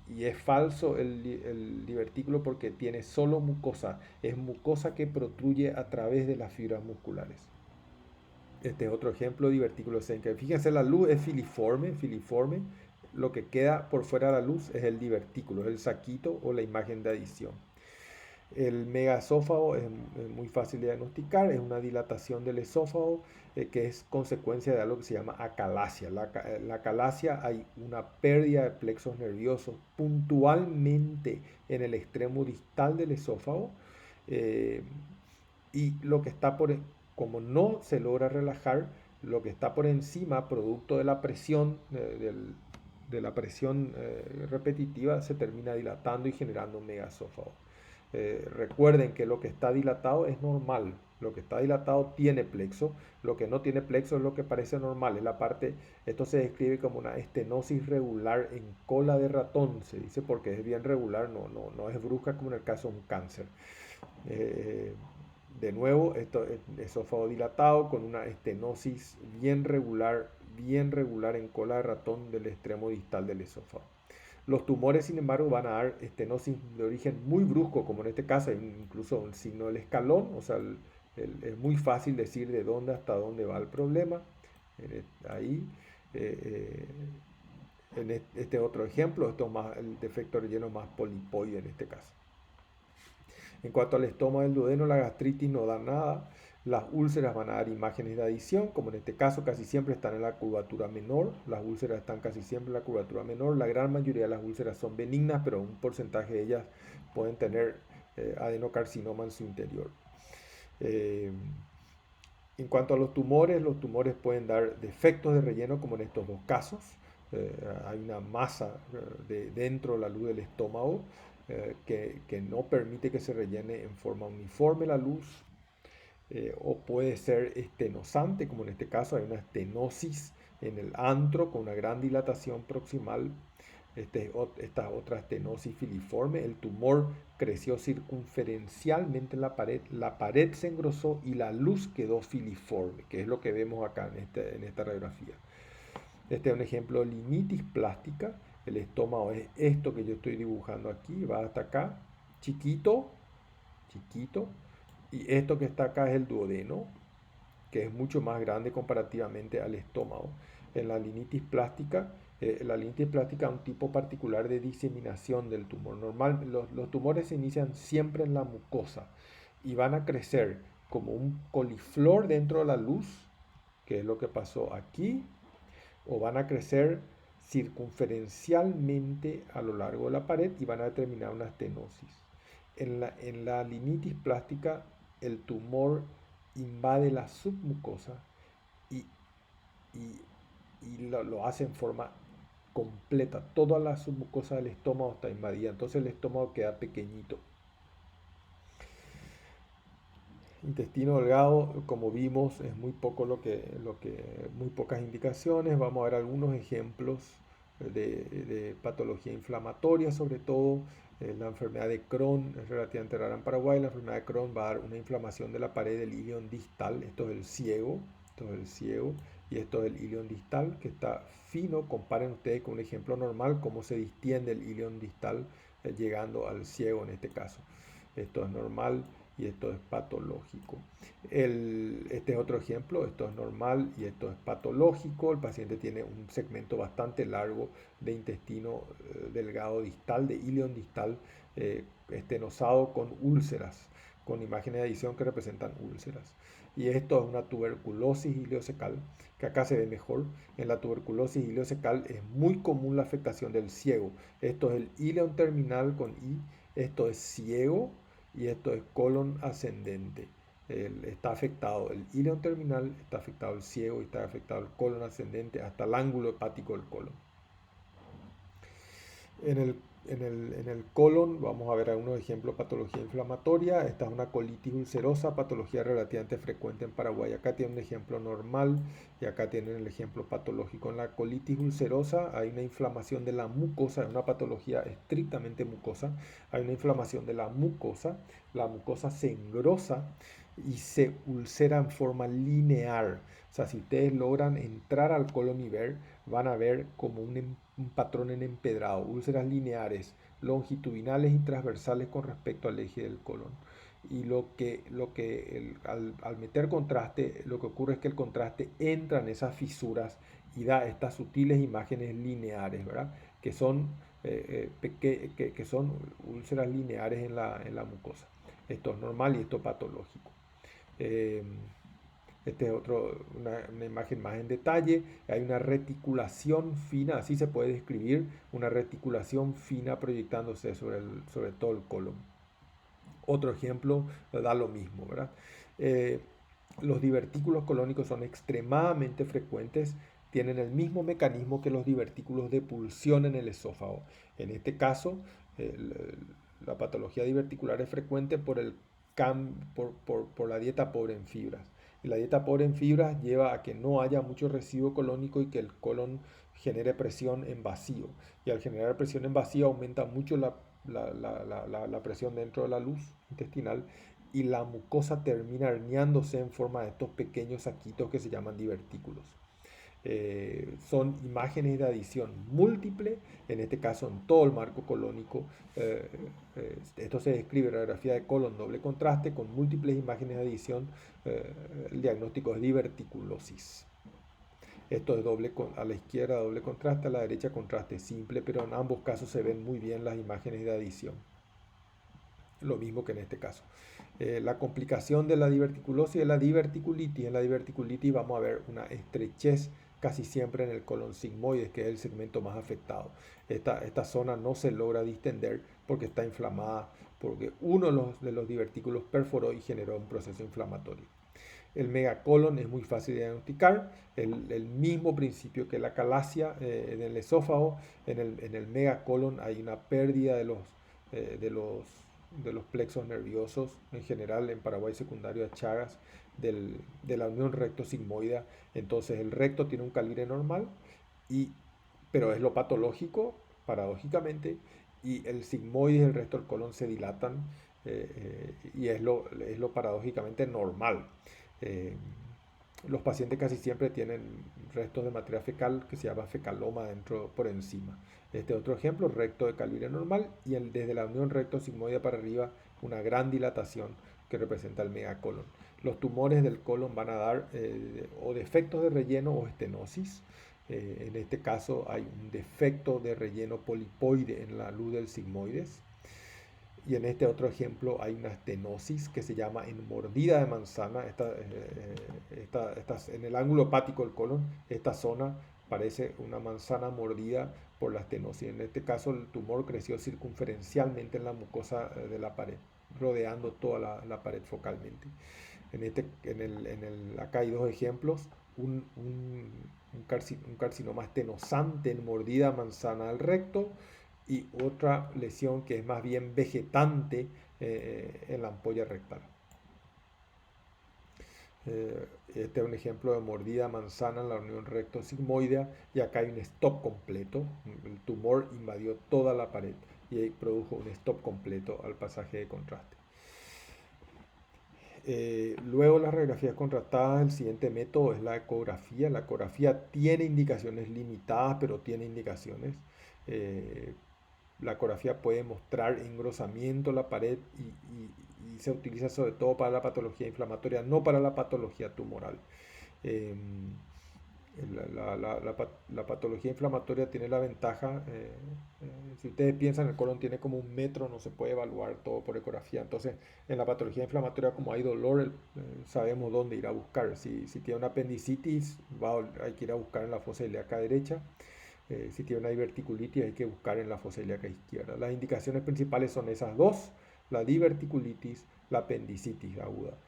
Y es falso el divertículo porque tiene solo mucosa, es mucosa que protruye a través de las fibras musculares. Este es otro ejemplo de divertículo Zenker. Fíjense, la luz es filiforme. Lo que queda por fuera de la luz es el divertículo, es el saquito o la imagen de adición. El megaesófago es muy fácil de diagnosticar, es una dilatación del esófago que es consecuencia de algo que se llama acalasia. La acalasia hay una pérdida de plexos nerviosos puntualmente en el extremo distal del esófago y lo que está como no se logra relajar, lo que está por encima, producto de la presión repetitiva, se termina dilatando y generando un megaesófago. Recuerden que lo que está dilatado es normal. Lo que está dilatado tiene plexo. Lo que no tiene plexo es lo que parece normal. Es la parte, esto se describe como una estenosis regular en cola de ratón. Se dice porque es bien regular, no es brusca como en el caso de un cáncer. Eh, de nuevo, esto es esófago dilatado con una estenosis bien regular en cola de ratón del extremo distal del esófago. Los tumores, sin embargo, van a dar estenosis de origen muy brusco, como en este caso hay incluso un signo del escalón, o sea, es muy fácil decir de dónde hasta dónde va el problema. Ahí, eh, en este otro ejemplo, esto es más, el defecto relleno más polipoide en este caso. En cuanto al estómago del duodeno, la gastritis no da nada. Las úlceras van a dar imágenes de adición, como en este caso casi siempre están en la curvatura menor. Las úlceras están casi siempre en la curvatura menor. La gran mayoría de las úlceras son benignas, pero un porcentaje de ellas pueden tener adenocarcinoma en su interior. Eh, en cuanto a los tumores pueden dar defectos de relleno, como en estos dos casos. Hay una masa dentro de la luz del estómago que no permite que se rellene en forma uniforme la luz, o puede ser estenosante, como en este caso hay una estenosis en el antro con una gran dilatación proximal. Esta otra estenosis filiforme, el tumor creció circunferencialmente en la pared se engrosó y la luz quedó filiforme, que es lo que vemos acá en esta radiografía. Este es un ejemplo de linitis plástica. El estómago es esto que yo estoy dibujando aquí, va hasta acá, chiquito, chiquito. Y esto que está acá es el duodeno, que es mucho más grande comparativamente al estómago. En la linitis plástica es un tipo particular de diseminación del tumor. Los tumores se inician siempre en la mucosa y van a crecer como un coliflor dentro de la luz, que es lo que pasó aquí, o van a crecer circunferencialmente a lo largo de la pared y van a determinar una estenosis. En la linitis plástica, el tumor invade la submucosa y, y, y lo hace en forma completa. Toda la submucosa del estómago está invadida, entonces el estómago queda pequeñito. Intestino delgado, como vimos, es muy poco muy pocas indicaciones. Vamos a ver algunos ejemplos de patología inflamatoria, sobre todo la enfermedad de Crohn es relativamente rara en Paraguay. La enfermedad de Crohn va a dar una inflamación de la pared del ilion distal. Esto es el ciego, y esto es el ilion distal que está fino. Comparen ustedes con un ejemplo normal cómo se distiende el ilion distal llegando al ciego en este caso. Esto es normal y esto es patológico. Este es otro ejemplo, esto es normal y esto es patológico. El paciente tiene un segmento bastante largo de intestino delgado distal, de ilion distal, estenosado con úlceras, con imágenes de adición que representan úlceras. Y esto es una tuberculosis ileocecal, que acá se ve mejor. En la tuberculosis ileocecal es muy común la afectación del ciego. Esto es el ilion terminal con I, esto es ciego, y esto es colon ascendente. Está afectado el ilion terminal, está afectado el ciego y está afectado el colon ascendente hasta el ángulo hepático del colon. En el colon vamos a ver algunos ejemplos de patología inflamatoria. Esta es una colitis ulcerosa, patología relativamente frecuente en Paraguay. Acá tienen un ejemplo normal y acá tienen el ejemplo patológico. En la colitis ulcerosa hay una inflamación de la mucosa, es una patología estrictamente mucosa. Hay una inflamación de la mucosa se engrosa y se ulcera en forma lineal. O sea, si ustedes logran entrar al colon y ver, van a ver como un patrón en empedrado, úlceras lineares, longitudinales y transversales con respecto al eje del colon. Y al meter contraste, lo que ocurre es que el contraste entra en esas fisuras y da estas sutiles imágenes lineares, ¿verdad? Que son úlceras lineares en la mucosa. Esto es normal y esto es patológico. Este es una imagen más en detalle. Hay una reticulación fina, así se puede describir, una reticulación fina proyectándose sobre todo el colon. Otro ejemplo da lo mismo, ¿verdad? Los divertículos colónicos son extremadamente frecuentes, tienen el mismo mecanismo que los divertículos de pulsión en el esófago. En este caso, la patología diverticular es frecuente por la dieta pobre en fibras. Y la dieta pobre en fibras lleva a que no haya mucho residuo colónico y que el colon genere presión en vacío. Y al generar presión en vacío aumenta mucho la presión dentro de la luz intestinal y la mucosa termina herniándose en forma de estos pequeños saquitos que se llaman divertículos. Son imágenes de adición múltiple, en este caso en todo el marco colónico. Esto se describe en radiografía de colon doble contraste con múltiples imágenes de adición. El diagnóstico es diverticulosis. Esto es a la izquierda doble contraste, a la derecha contraste simple, pero en ambos casos se ven muy bien las imágenes de adición. Lo mismo que en este caso. La complicación de la diverticulosis es la diverticulitis. En la diverticulitis vamos a ver una estrechez casi siempre en el colon sigmoides, que es el segmento más afectado. Esta zona no se logra distender porque está inflamada, porque uno de los divertículos perforó y generó un proceso inflamatorio. El megacolon es muy fácil de diagnosticar, el mismo principio que la calasia en el esófago. En el megacolon hay una pérdida de los plexos nerviosos, en general en Paraguay secundario a Chagas, de la unión recto-sigmoidea. Entonces el recto tiene un calibre normal, pero es lo patológico, paradójicamente, y el sigmoide y el resto del colon se dilatan, y es lo paradójicamente normal. Eh, los pacientes casi siempre tienen restos de materia fecal que se llama fecaloma dentro por encima. Este otro ejemplo, recto de calibre normal y desde la unión recto-sigmoidea para arriba una gran dilatación que representa el megacolon. Los tumores del colon van a dar o defectos de relleno o estenosis. En este caso hay un defecto de relleno polipoide en la luz del sigmoides. Y en este otro ejemplo hay una estenosis que se llama en mordida de manzana. En el ángulo hepático del colon, esta zona parece una manzana mordida por la estenosis. En este caso el tumor creció circunferencialmente en la mucosa de la pared, rodeando toda la pared focalmente. Acá hay dos ejemplos. Un carcinoma estenosante en mordida manzana al recto y otra lesión que es más bien vegetante en la ampolla rectal. Este es un ejemplo de mordida manzana en la unión recto-sigmoidea y acá hay un stop completo. El tumor invadió toda la pared y produjo un stop completo al pasaje de contraste. Luego las radiografías contrastadas, el siguiente método es la ecografía. La ecografía tiene indicaciones limitadas, pero tiene indicaciones. La ecografía puede mostrar engrosamiento de la pared y se utiliza sobre todo para la patología inflamatoria, no para la patología tumoral. Eh, la patología inflamatoria tiene la ventaja, si ustedes piensan, el colon tiene como 1 metro, no se puede evaluar todo por ecografía. Entonces, en la patología inflamatoria, como hay dolor, sabemos dónde ir a buscar. Si tiene una apendicitis, hay que ir a buscar en la fosa ilíaca derecha. Si tiene una diverticulitis, hay que buscar en la fosa ilíaca izquierda. Las indicaciones principales son esas dos: la diverticulitis, la apendicitis aguda,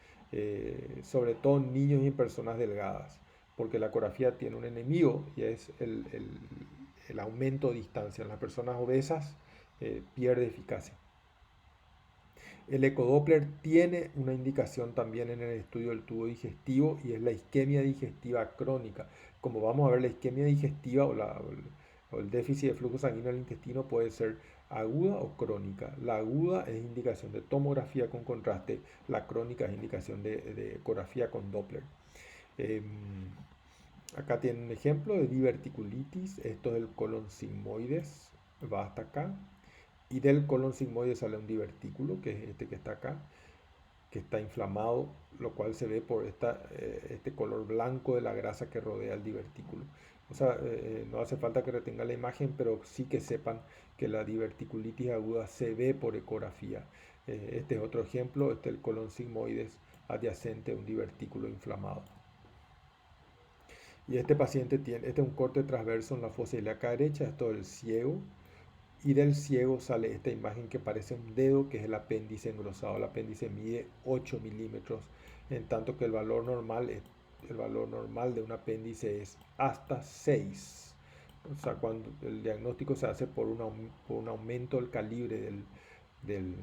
sobre todo en niños y en personas delgadas, porque la ecografía tiene un enemigo y es el aumento de distancia. En las personas obesas pierde eficacia. El ecodoppler tiene una indicación también en el estudio del tubo digestivo y es la isquemia digestiva crónica. Como vamos a ver, la isquemia digestiva o el déficit de flujo sanguíneo al intestino puede ser aguda o crónica. La aguda es indicación de tomografía con contraste, la crónica es indicación de ecografía con Doppler. Acá tienen un ejemplo de diverticulitis. Esto es el colon sigmoides, va hasta acá. Y del colon sigmoide sale un divertículo, que es este que está acá, que está inflamado, lo cual se ve por este color blanco de la grasa que rodea el divertículo. O sea, no hace falta que retenga la imagen, pero sí que sepan que la diverticulitis aguda se ve por ecografía. Este es otro ejemplo, este es el colon sigmoides adyacente a un divertículo inflamado. Y este paciente este es un corte transverso en la fosa ilíaca derecha, esto es el ciego. Y del ciego sale esta imagen que parece un dedo, que es el apéndice engrosado. El apéndice mide 8 milímetros, en tanto que el valor normal de un apéndice es hasta 6. O sea, cuando el diagnóstico se hace por un aumento del calibre del,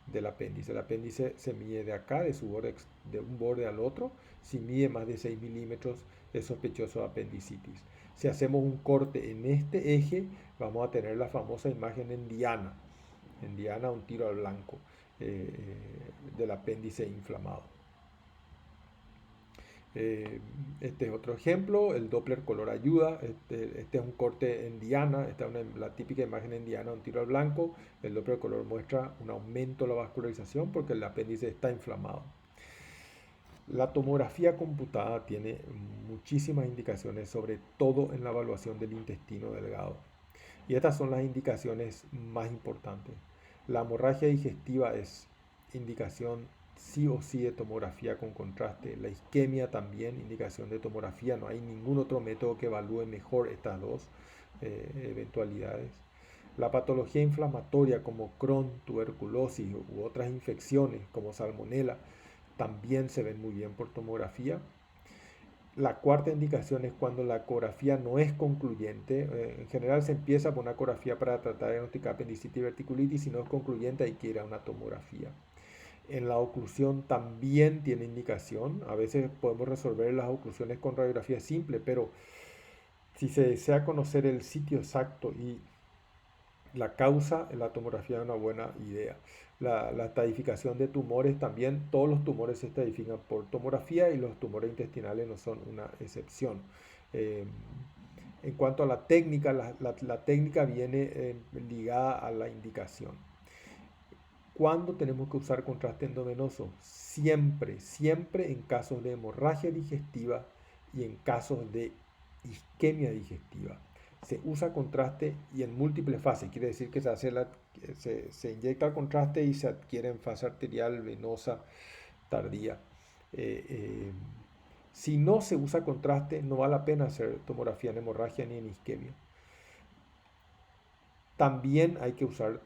del apéndice. El apéndice se mide de acá, de su borde, de un borde al otro. Si mide más de 6 milímetros, es sospechoso de apendicitis. Si hacemos un corte en este eje, vamos a tener la famosa imagen en diana, un tiro al blanco del apéndice inflamado. Este es otro ejemplo, el Doppler color ayuda. Este es un corte en diana, esta es la típica imagen en diana, un tiro al blanco. El Doppler color muestra un aumento de la vascularización porque el apéndice está inflamado. La tomografía computada tiene muchísimas indicaciones, sobre todo en la evaluación del intestino delgado. Y estas son las indicaciones más importantes. La hemorragia digestiva es indicación sí o sí de tomografía con contraste. La isquemia también, indicación de tomografía. No hay ningún otro método que evalúe mejor estas dos eventualidades. La patología inflamatoria como Crohn, tuberculosis u otras infecciones como salmonela también se ven muy bien por tomografía. La cuarta indicación es cuando la ecografía no es concluyente. En general se empieza por una ecografía para tratar de diagnosticar apendicitis y verticulitis. Si no es concluyente, hay que ir a una tomografía. En la oclusión también tiene indicación. A veces podemos resolver las oclusiones con radiografía simple, pero si se desea conocer el sitio exacto y la causa, la tomografía es una buena idea. La estadificación de tumores también, todos los tumores se estadifican por tomografía y los tumores intestinales no son una excepción. Eh, en cuanto a la técnica, la técnica viene ligada a la indicación. ¿Cuándo tenemos que usar contraste endovenoso? Siempre, siempre en casos de hemorragia digestiva y en casos de isquemia digestiva. Se usa contraste y en múltiples fases, quiere decir que se inyecta el contraste y se adquiere en fase arterial, venosa, tardía. Si no se usa contraste, no vale la pena hacer tomografía en hemorragia ni en isquemia. También hay que usar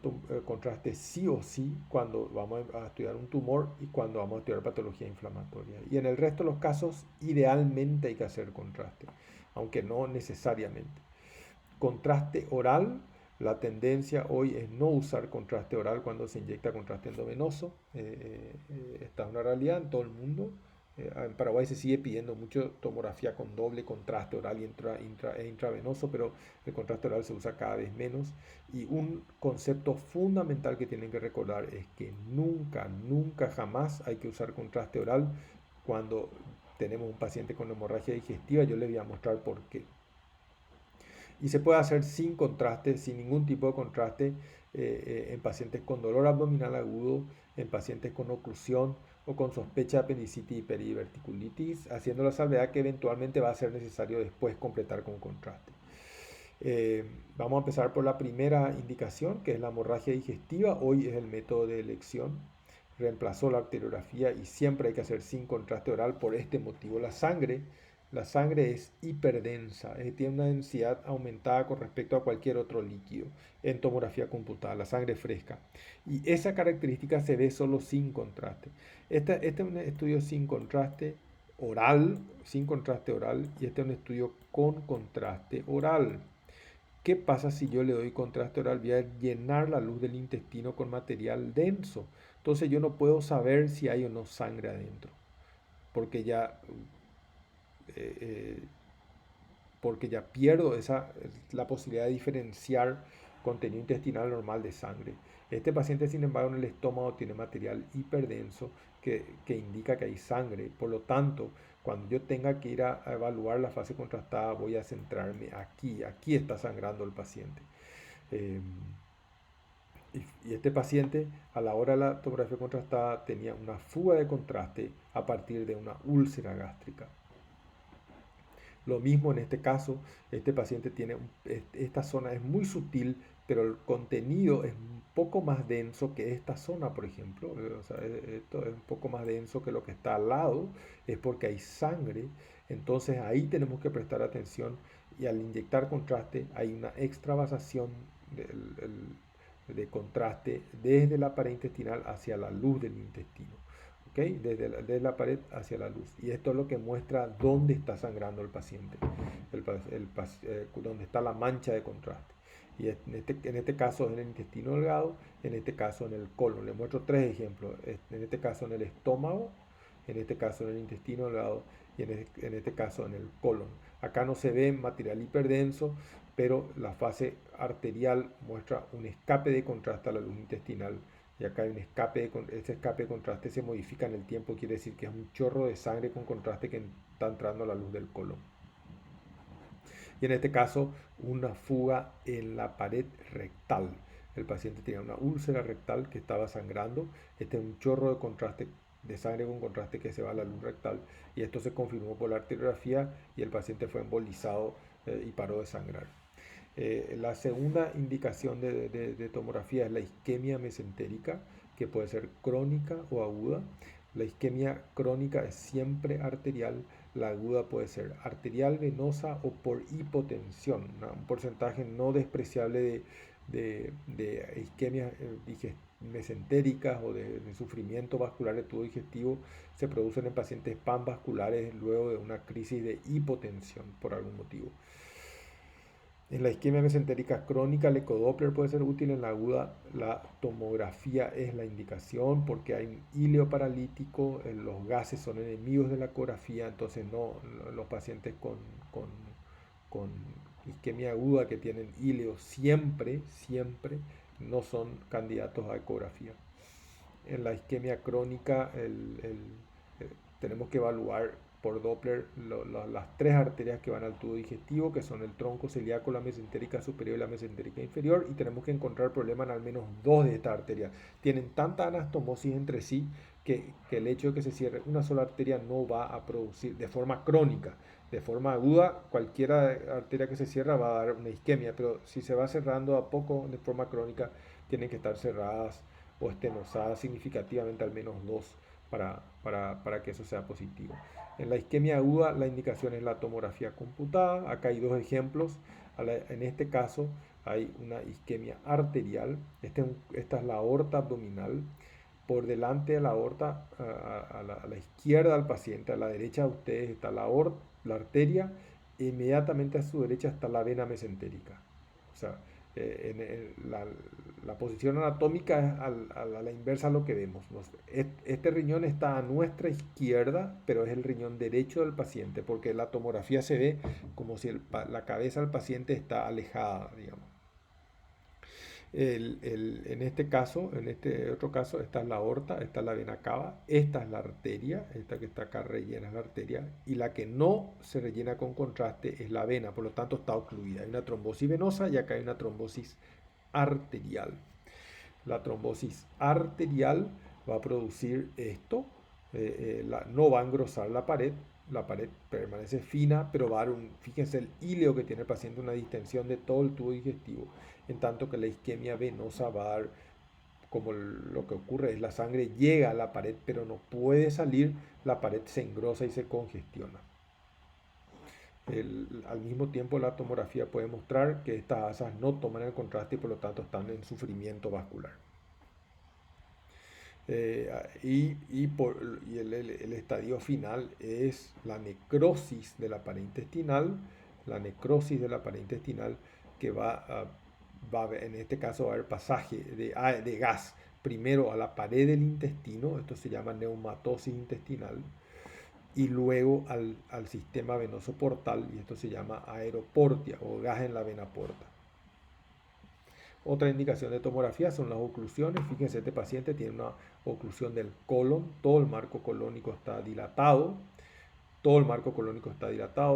contraste sí o sí cuando vamos a estudiar un tumor y cuando vamos a estudiar patología inflamatoria. Y en el resto de los casos, idealmente hay que hacer contraste, aunque no necesariamente. Contraste oral, la tendencia hoy es no usar contraste oral cuando se inyecta contraste endovenoso. Esta es una realidad en todo el mundo. En Paraguay se sigue pidiendo mucho tomografía con doble contraste oral e intravenoso, pero el contraste oral se usa cada vez menos. Y un concepto fundamental que tienen que recordar es que nunca, nunca, jamás hay que usar contraste oral cuando tenemos un paciente con hemorragia digestiva. Yo les voy a mostrar por qué. Y se puede hacer sin contraste, sin ningún tipo de contraste, en pacientes con dolor abdominal agudo, en pacientes con oclusión o con sospecha de apendicitis y periverticulitis, haciendo la salvedad que eventualmente va a ser necesario después completar con contraste. Vamos a empezar por la primera indicación, que es la hemorragia digestiva. Hoy es el método de elección. Reemplazó la arteriografía y siempre hay que hacer sin contraste oral por este motivo. La sangre es hiperdensa, tiene una densidad aumentada con respecto a cualquier otro líquido en tomografía computada, la sangre fresca. Y esa característica se ve solo sin contraste. Este es un estudio sin contraste oral, y este es un estudio con contraste oral. ¿Qué pasa si yo le doy contraste oral? Voy a llenar la luz del intestino con material denso. Entonces yo no puedo saber si hay o no sangre adentro, porque ya eh, eh, porque ya pierdo la posibilidad de diferenciar contenido intestinal normal de sangre. Este paciente, sin embargo, en el estómago tiene material hiperdenso que indica que hay sangre. Por lo tanto, cuando yo tenga que ir a evaluar la fase contrastada, voy a centrarme aquí. Aquí está sangrando el paciente. Eh, y este paciente, a la hora de la tomografía contrastada, tenía una fuga de contraste a partir de una úlcera gástrica. Lo mismo en este caso, este paciente tiene, esta zona es muy sutil, pero el contenido es un poco más denso que esta zona, por ejemplo. O sea, esto es un poco más denso que lo que está al lado, es porque hay sangre. Entonces ahí tenemos que prestar atención y al inyectar contraste hay una extravasación de contraste desde la pared intestinal hacia la luz del intestino. ¿Okay? Desde la pared hacia la luz. Y esto es lo que muestra dónde está sangrando el paciente, dónde está la mancha de contraste. Y en este caso en el intestino delgado, en este caso en el colon. Les muestro tres ejemplos. En este caso en el estómago, en este caso en el intestino delgado y en este caso en el colon. Acá no se ve material hiperdenso, pero la fase arterial muestra un escape de contraste a la luz intestinal. Y acá hay un escape, ese escape de contraste se modifica en el tiempo, quiere decir que es un chorro de sangre con contraste que está entrando a la luz del colon. Y en este caso, una fuga en la pared rectal. El paciente tenía una úlcera rectal que estaba sangrando. Este es un chorro de contraste, de sangre con contraste que se va a la luz rectal. Y esto se confirmó por la arteriografía y el paciente fue embolizado y paró de sangrar. La segunda indicación de tomografía es la isquemia mesentérica, que puede ser crónica o aguda. La isquemia crónica es siempre arterial, la aguda puede ser arterial, venosa o por hipotensión. Un porcentaje no despreciable de isquemias mesentéricas o de sufrimiento vascular de tubo digestivo se producen en pacientes panvasculares luego de una crisis de hipotensión por algún motivo. En la isquemia mesentérica crónica, el ecodoppler puede ser útil. En la aguda, la tomografía es la indicación porque hay un híleo paralítico, los gases son enemigos de la ecografía, entonces los pacientes con isquemia aguda que tienen híleo siempre no son candidatos a ecografía. En la isquemia crónica tenemos que evaluar por Doppler las tres arterias que van al tubo digestivo, que son el tronco celíaco, la mesentérica superior y la mesentérica inferior, y tenemos que encontrar problemas en al menos dos de estas arterias. Tienen tanta anastomosis entre sí que el hecho de que se cierre una sola arteria no va a producir de forma crónica. De forma aguda, cualquiera arteria que se cierra va a dar una isquemia, pero si se va cerrando a poco de forma crónica, tienen que estar cerradas o estenosadas significativamente al menos dos para que eso sea positivo. En la isquemia aguda la indicación es la tomografía computada. Acá hay dos ejemplos. En este caso hay una isquemia arterial. Esta es la aorta abdominal. Por delante de la aorta, a la izquierda del paciente, a la derecha de ustedes está la arteria, e inmediatamente a su derecha está la vena mesentérica. O sea, la posición anatómica es a la inversa a lo que vemos. Este riñón está a nuestra izquierda, pero es el riñón derecho del paciente, porque la tomografía se ve como si la cabeza del paciente está alejada, digamos. En este caso, en este otro caso, esta es la aorta, esta es la vena cava, esta es la arteria, esta que está acá rellena es la arteria, y la que no se rellena con contraste es la vena, por lo tanto está ocluida. Hay una trombosis venosa y acá hay una trombosis arterial. La trombosis arterial va a producir esto, no va a engrosar la pared permanece fina, pero va a dar fíjense el híleo que tiene el paciente, una distensión de todo el tubo digestivo, en tanto que la isquemia venosa va a dar, como lo que ocurre es la sangre llega a la pared, pero no puede salir, la pared se engrosa y se congestiona. Al mismo tiempo la tomografía puede mostrar que estas asas no toman el contraste y por lo tanto están en sufrimiento vascular. El estadio final es la necrosis de la pared intestinal, que en este caso va a haber pasaje de gas primero a la pared del intestino, esto se llama neumatosis intestinal, y luego al sistema venoso portal, y esto se llama aeroportia o gas en la vena porta. Otra indicación de tomografía son las oclusiones. Fíjense, este paciente tiene una oclusión del colon, todo el marco colónico está dilatado,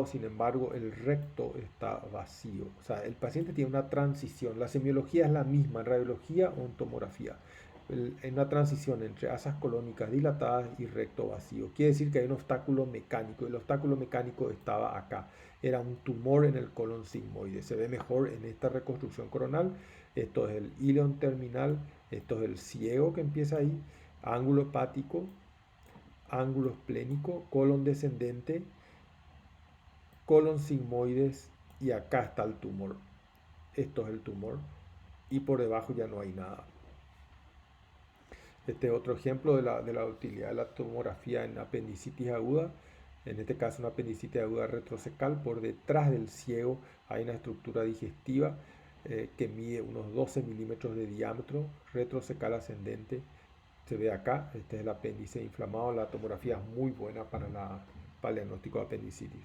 sin embargo el recto está vacío. O sea, el paciente tiene una transición, la semiología es la misma en radiología o en tomografía. En una transición entre asas colónicas dilatadas y recto vacío. Quiere decir que hay un obstáculo mecánico. El obstáculo mecánico estaba acá. Era un tumor en el colon sigmoide. Se ve mejor en esta reconstrucción coronal. Esto es el íleon terminal. Esto es el ciego que empieza ahí. Ángulo hepático. Ángulo esplénico. Colon descendente. Colon sigmoides. Y acá está el tumor. Esto es el tumor. Y por debajo ya no hay nada. Este es otro ejemplo de la utilidad de la tomografía en apendicitis aguda. En este caso, una apendicitis aguda retrocecal. Por detrás del ciego hay una estructura digestiva que mide unos 12 milímetros de diámetro, retrocecal ascendente. Se ve acá, este es el apéndice inflamado. La tomografía es muy buena para el diagnóstico de apendicitis.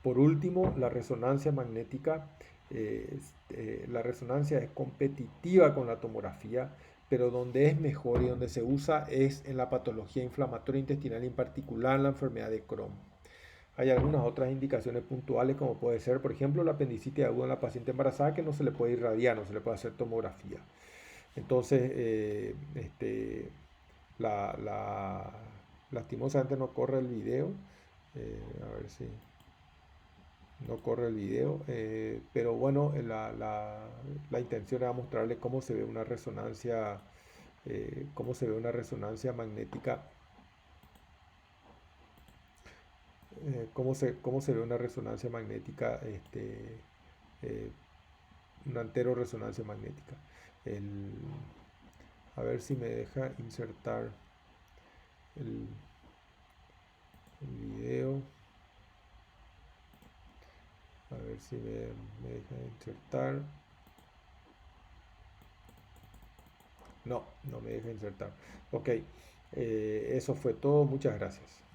Por último, la resonancia magnética. La resonancia es competitiva con la tomografía, pero donde es mejor y donde se usa es en la patología inflamatoria intestinal, y en particular en la enfermedad de Crohn. Hay algunas otras indicaciones puntuales, como puede ser, por ejemplo, la apendicitis aguda en la paciente embarazada, que no se le puede irradiar, no se le puede hacer tomografía. Entonces, lastimosamente no corre el video. A ver si no corre el video, pero bueno, la intención era mostrarles cómo se ve una resonancia, magnética, cómo se ve una resonancia magnética, eh, una anteroresonancia magnética. El, a ver si me deja insertar el, el video. A ver si me deja insertar. No, no me deja insertar. Ok, eso fue todo. Muchas gracias.